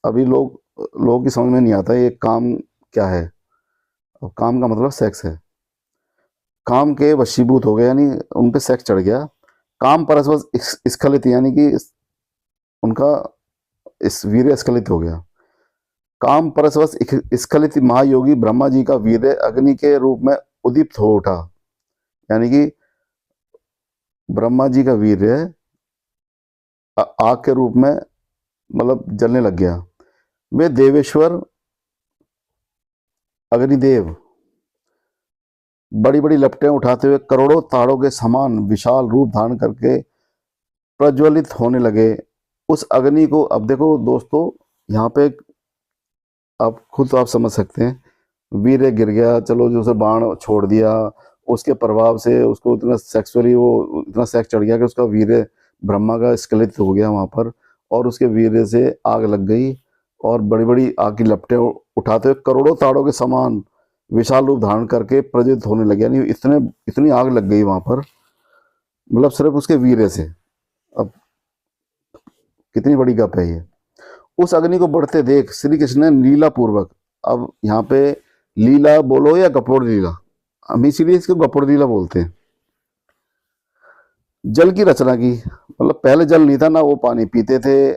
अभी लोगों की समझ में नहीं आता ये काम क्या है। और काम का मतलब सेक्स है। काम के वशीभूत हो गए यानी उन पे सेक्स चढ़ गया। काम परस्पर स्खलित यानी कि उनका इस वीर्य स्खलित हो गया। काम परस्पर स्खलित महायोगी ब्रह्मा जी का वीर्य अग्नि के रूप में उदीप्त हो उठा। यानी कि ब्रह्मा जी का वीर्य आग के रूप में मतलब जलने लग गया। वे देवेश्वर अग्निदेव बड़ी बड़ी लपटें उठाते हुए करोड़ों तारों के समान विशाल रूप धारण करके प्रज्वलित होने लगे। उस अग्नि को, अब देखो दोस्तों, यहाँ पे आप खुद तो आप समझ सकते हैं, वीर्य गिर गया, चलो जो उसे बाण छोड़ दिया, उसके प्रभाव से उसको इतना सेक्सुअली वो इतना सेक्स चढ़ गया कि उसका वीर्य ब्रह्मा का स्खलित हो गया वहाँ पर, और उसके वीर्य से आग लग गई और बड़ी बड़ी आग की लपटें उठाते हुए करोड़ों तारों के समान विशाल रूप धारण करके प्रज्वलित होने लगे। यानी इतनी आग लग गई वहाँ पर, मतलब सिर्फ उसके वीर्य से। अब कितनी बड़ी गप है ये। उस अग्नि को बढ़ते देख श्री कृष्ण ने लीला पूर्वक, अब यहाँ पे लीला बोलो या गपोड़ लीला, हम इसीलिए इसको गपोड़ लीला बोलते हैं, जल की रचना की। मतलब पहले जल नहीं था ना, वो पानी पीते थे,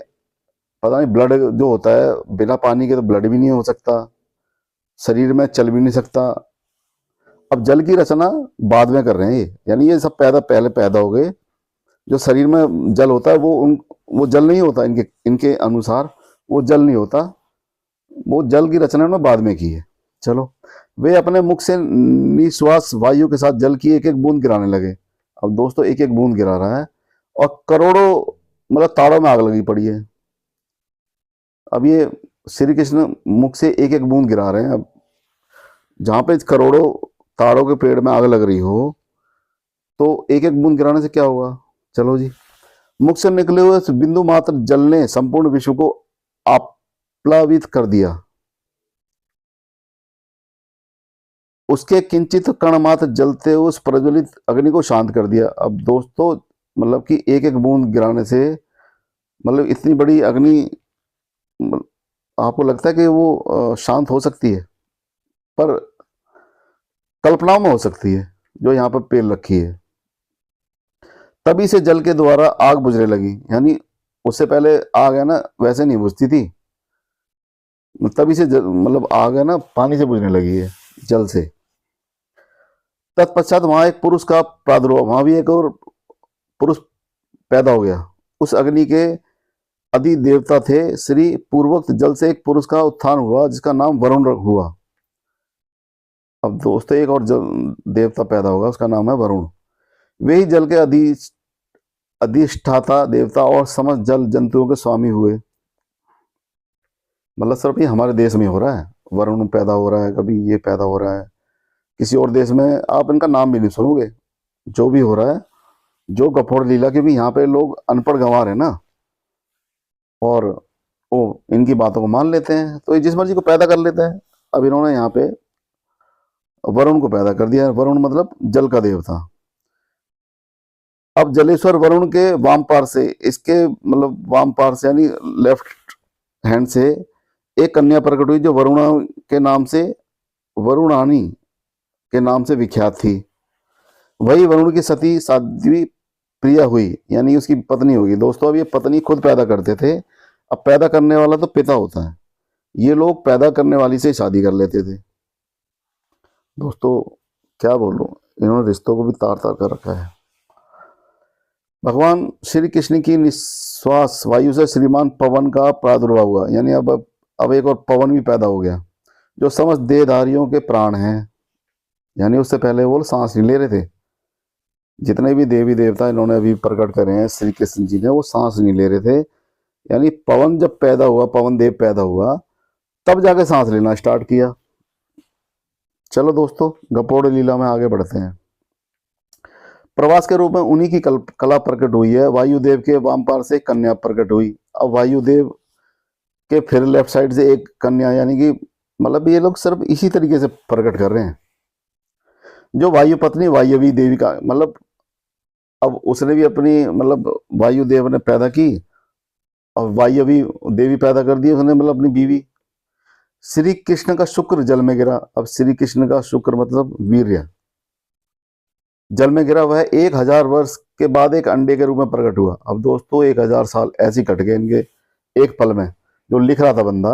पता नहीं ब्लड जो होता है बिना पानी के तो ब्लड भी नहीं हो सकता, शरीर में चल भी नहीं सकता। अब जल की रचना बाद में कर रहे हैं ये, यानी ये सब पहले पैदा हो गए। जो शरीर में जल होता है वो जल नहीं होता, इनके इनके अनुसार वो जल नहीं होता, वो जल की रचना उन्होंने बाद में की है। चलो, वे अपने मुख से निश्वास वायु के साथ जल की एक एक बूंद गिराने लगे। अब दोस्तों एक एक बूंद गिरा रहा है और करोड़ों मतलब तारों में आग लगी पड़ी है। अब ये श्री कृष्ण मुख से एक एक बूंद गिरा रहे हैं। अब जहां पे करोड़ों तारों के पेड़ में आग लग रही हो तो एक एक बूंद गिराने से क्या होगा। चलो जी, मुख से निकले हुए बिंदु मात्र जल ने संपूर्ण विश्व को आप्लावित कर दिया। उसके किंचित कण मात्र जलते उस प्रज्वलित अग्नि को शांत कर दिया। अब दोस्तों मतलब कि एक एक बूंद गिराने से मतलब इतनी बड़ी अग्नि, आपको लगता है कि वो शांत हो सकती है? पर कल्पनाओं में हो सकती है जो यहाँ पर पेल रखी है। तभी से जल के द्वारा आग बुझने लगी, यानी उससे पहले आग है ना वैसे नहीं बुझती थी, तभी से मतलब आग है ना पानी से बुझने लगी है, जल से। तत्पश्चात वहां एक पुरुष का प्रादुर्भाव, वहां भी एक और पुरुष पैदा हो गया। उस अग्नि के अधिदेवता थे श्री, पूर्वोक्त जल से एक पुरुष का उत्थान हुआ जिसका नाम वरुण हुआ। अब दोस्तों एक और जल देवता पैदा होगा, उसका नाम है वरुण। वे ही जल के अधिष्ठाता देवता और समस्त जल जंतुओं के स्वामी हुए। मतलब सर ये हमारे देश में हो रहा है, वरुण पैदा हो रहा है, कभी ये पैदा हो रहा है, किसी और देश में आप इनका नाम भी नहीं सुनोगे। जो भी हो रहा है, जो गफोड़ लीला के भी यहाँ पे लोग अनपढ़ गंवार है ना, और वो इनकी बातों को मान लेते हैं, तो ये जिस मर्जी को पैदा कर लेता है। अब इन्होंने यहाँ पे वरुण को पैदा कर दिया। वरुण मतलब जल का देवता। अब जलेश्वर वरुण के वाम पार से, इसके मतलब वाम पार से यानी लेफ्ट हैंड से एक कन्या प्रकट हुई जो वरुणा के नाम से, वरुणानी के नाम से विख्यात थी। वही वरुण की सती साध्वी प्रिया हुई, यानी उसकी पत्नी होगी। दोस्तों अब ये पत्नी खुद पैदा करते थे, अब पैदा करने वाला तो पिता होता है, ये लोग पैदा करने वाली से शादी कर लेते थे। दोस्तों क्या बोलूं, इन्होंने रिश्तों को भी तार तार कर रखा है। भगवान श्री कृष्ण की निश्वास वायु से श्रीमान पवन का प्रादुर्भाव हुआ, यानी अब एक और पवन भी पैदा हो गया जो समस्त देहधारियों के प्राण हैं। यानी उससे पहले वो सांस नहीं ले रहे थे, जितने भी देवी देवता इन्होंने अभी प्रकट करे हैं श्री कृष्ण जी ने, वो सांस नहीं ले रहे थे। यानी पवन जब पैदा हुआ, पवन देव पैदा हुआ, तब जाके सांस लेना स्टार्ट किया। चलो दोस्तों गपोड़ लीला में आगे बढ़ते हैं। प्रवास के रूप में उन्हीं की कला प्रकट हुई है। वायुदेव के वाम पार से कन्या प्रकट हुई। अब वायुदेव के फिर लेफ्ट साइड से एक कन्या, यानी कि मतलब ये लोग सिर्फ इसी तरीके से प्रकट कर रहे हैं। जो वायु पत्नी वायवी देवी का मतलब, अब उसने भी अपनी मतलब वायुदेव ने पैदा की और वायवी देवी पैदा कर दी उसने, मतलब अपनी बीवी। श्री कृष्ण का शुक्र जल में गिरा। अब श्री कृष्ण का शुक्र मतलब वीर्य जल में गिरा। वह 1000 वर्ष के बाद एक अंडे के रूप में प्रकट हुआ। अब दोस्तों 1000 साल ऐसे कट गए इनके एक पल में। जो लिख रहा था बंदा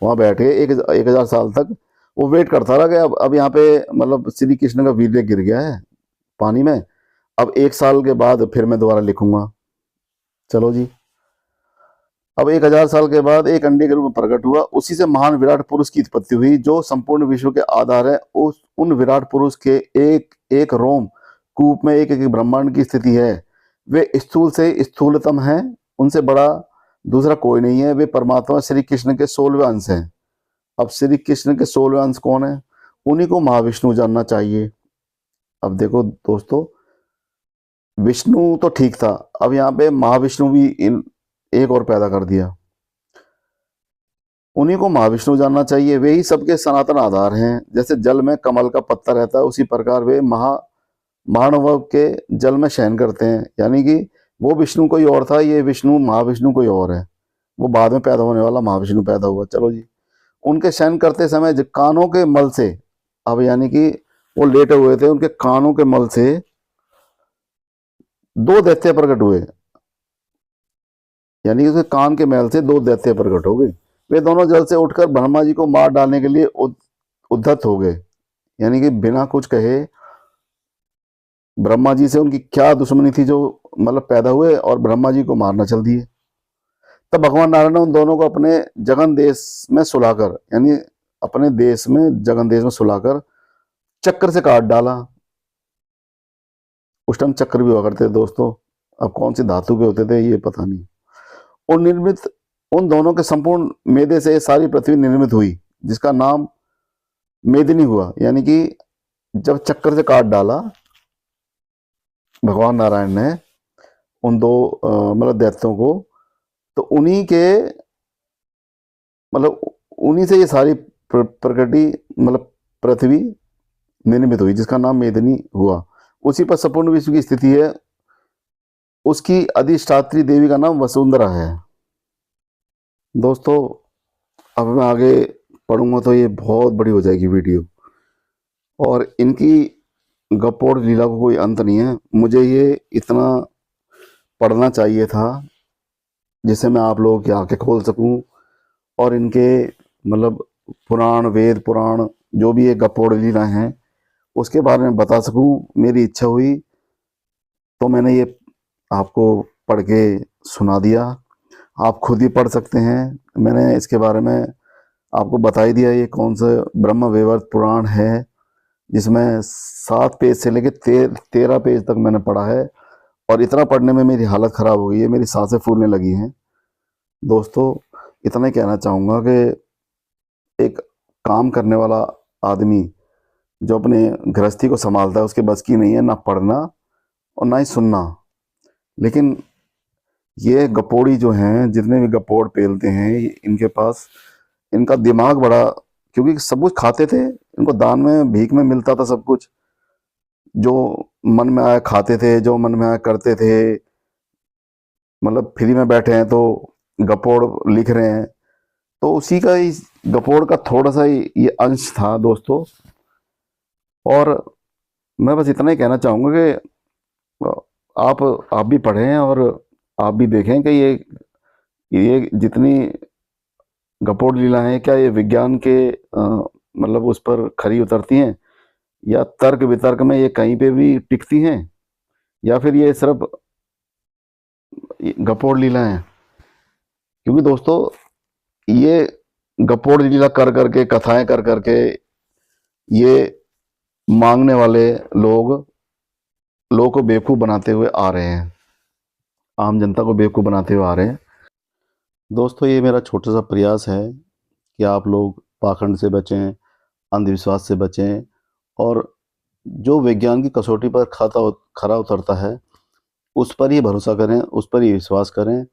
वहां बैठ के 1000 साल तक वो वेट करता रहा कि अब यहाँ पे मतलब श्री कृष्ण का वीर्य गिर गया है पानी में, अब 1 साल के बाद फिर मैं दोबारा लिखूंगा। चलो जी, अब 1000 साल के बाद एक अंडे के रूप में प्रकट हुआ, उसी से महान विराट पुरुष की उत्पत्ति हुई जो संपूर्ण विश्व के आधार है। उस उन विराट पुरुष के एक एक रोम कूप में एक एक ब्रह्मांड की स्थिति है। वे स्थूल से स्थूलतम हैं, उनसे बड़ा दूसरा कोई नहीं है। वे परमात्मा श्री कृष्ण के 16वें अंश हैं। अब श्री कृष्ण के 16वें अंश कौन है? उन्हीं को महाविष्णु जानना चाहिए। अब देखो दोस्तों, विष्णु तो ठीक था, अब यहाँ पे महाविष्णु भी एक और पैदा कर दिया। उन्हीं को महाविष्णु जानना चाहिए। वे ही सबके सनातन आधार हैं। जैसे जल में कमल का पत्ता रहता है, उसी प्रकार वे महानुभव के जल में शयन करते हैं। यानी कि वो विष्णु कोई और था, ये विष्णु महाविष्णु कोई और है। वो बाद में पैदा होने वाला महाविष्णु पैदा हुआ। चलो जी, उनके शयन करते समय कानों के मल से, अब यानी कि वो लेटे हुए थे, उनके कानों के मल से 2 दैत्य प्रकट हुए। यानी कि उसके कान के मैल से 2 दैत्य प्रकट हो गए। वे दोनों जल से उठकर ब्रह्मा जी को मार डालने के लिए उद्धत हो गए। यानी कि बिना कुछ कहे ब्रह्मा जी से उनकी क्या दुश्मनी थी जो मतलब पैदा हुए और ब्रह्मा जी को मारना चल दिए। तब भगवान नारायण ने उन दोनों को अपने जगन देश में सुलाकर, यानी अपने देश में जगन देश में सुलाकर चक्र से काट डाला। उस टाइम चक्र भी हुआ करते थे दोस्तों, अब कौन सी धातु के होते थे ये पता नहीं। और निर्मित उन दोनों के संपूर्ण मेदे से सारी पृथ्वी निर्मित हुई, जिसका नाम मेदिनी हुआ। यानी कि जब चक्कर से काट डाला भगवान नारायण ने उन 2 मतलब दैत्यों को, तो उन्हीं के मतलब उन्हीं से ये सारी प्रकृति मतलब पृथ्वी निर्मित हुई, जिसका नाम मेदिनी हुआ। उसी पर संपूर्ण विश्व की स्थिति है। उसकी अधिष्ठात्री देवी का नाम वसुंधरा है। दोस्तों अब मैं आगे पढ़ूंगा तो ये बहुत बड़ी हो जाएगी वीडियो, और इनकी गपोड़ लीला को कोई अंत नहीं है। मुझे ये इतना पढ़ना चाहिए था जिससे मैं आप लोगों की आंखें खोल सकूं, और इनके मतलब पुराण, वेद पुराण, जो भी ये गपोड़ लीला हैं उसके बारे में बता सकूं। मेरी इच्छा हुई तो मैंने ये आपको पढ़ के सुना दिया। आप खुद ही पढ़ सकते हैं, मैंने इसके बारे में आपको बता ही दिया। ये कौन सा ब्रह्म वैवर्त पुराण है, जिसमें 7 पेज से लेकर 13 पेज तक मैंने पढ़ा है, और इतना पढ़ने में मेरी हालत ख़राब हो गई है, मेरी सांसें फूलने लगी हैं। दोस्तों इतना ही कहना चाहूँगा कि एक काम करने वाला आदमी जो अपने गृहस्थी को संभालता है, उसके बस की नहीं है ना पढ़ना और ना ही सुनना। लेकिन ये गपोड़ी जो हैं, जितने भी गपोड़ पेलते हैं, इनके पास इनका दिमाग बड़ा, क्योंकि सब कुछ खाते थे, इनको दान में भीख में मिलता था सब कुछ। जो मन में आया खाते थे, जो मन में आया करते थे। मतलब फ्री में बैठे हैं तो गपोड़ लिख रहे हैं, तो उसी का ही गपोड़ का थोड़ा सा ही ये अंश था दोस्तों। और मैं बस इतना ही कहना चाहूँगा कि आप भी पढ़ें और आप भी देखें कि ये जितनी गपोड़ लीला है, क्या ये विज्ञान के मतलब उस पर खरी उतरती हैं, या तर्क वितर्क में ये कहीं पे भी टिकती हैं, या फिर ये सिर्फ गपोड़ लीला है। क्योंकि दोस्तों ये गपोड़ लीला कर करके, कथाएं कर करके, ये मांगने वाले लोगों को बेवकूफ़ बनाते हुए आ रहे हैं, आम जनता को बेवकूफ़ बनाते हुए आ रहे हैं। दोस्तों ये मेरा छोटा सा प्रयास है कि आप लोग पाखंड से बचें, अंधविश्वास से बचें, और जो विज्ञान की कसौटी पर खरा उतरता है उस पर ही भरोसा करें, उस पर ही विश्वास करें।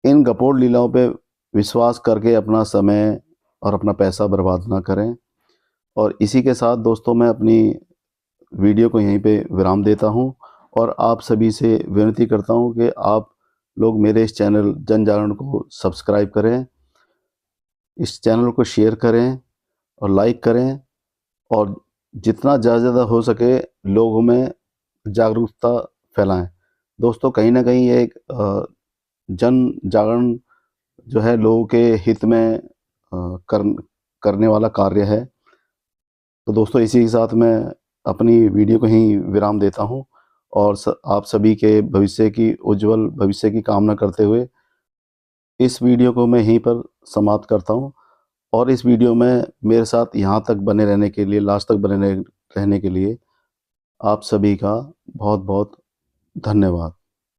इन गपोड़ लीलाओं पे विश्वास करके अपना समय और अपना पैसा बर्बाद ना करें। और इसी के साथ दोस्तों मैं अपनी वीडियो को यहीं पे विराम देता हूं, और आप सभी से विनती करता हूं कि आप लोग मेरे इस चैनल जन जागरण को सब्सक्राइब करें, इस चैनल को शेयर करें और लाइक करें, और जितना ज़्यादा हो सके लोगों में जागरूकता फैलाएं। दोस्तों कहीं ना कहीं ये एक जन जागरण जो है लोगों के हित में करने वाला कार्य है। तो दोस्तों इसी के साथ मैं अपनी वीडियो को ही विराम देता हूं, और आप सभी के भविष्य की, उज्जवल भविष्य की कामना करते हुए इस वीडियो को मैं यहीं पर समाप्त करता हूँ, और इस वीडियो में मेरे साथ यहाँ तक बने रहने के लिए, लास्ट तक बने रहने के लिए आप सभी का बहुत बहुत धन्यवाद।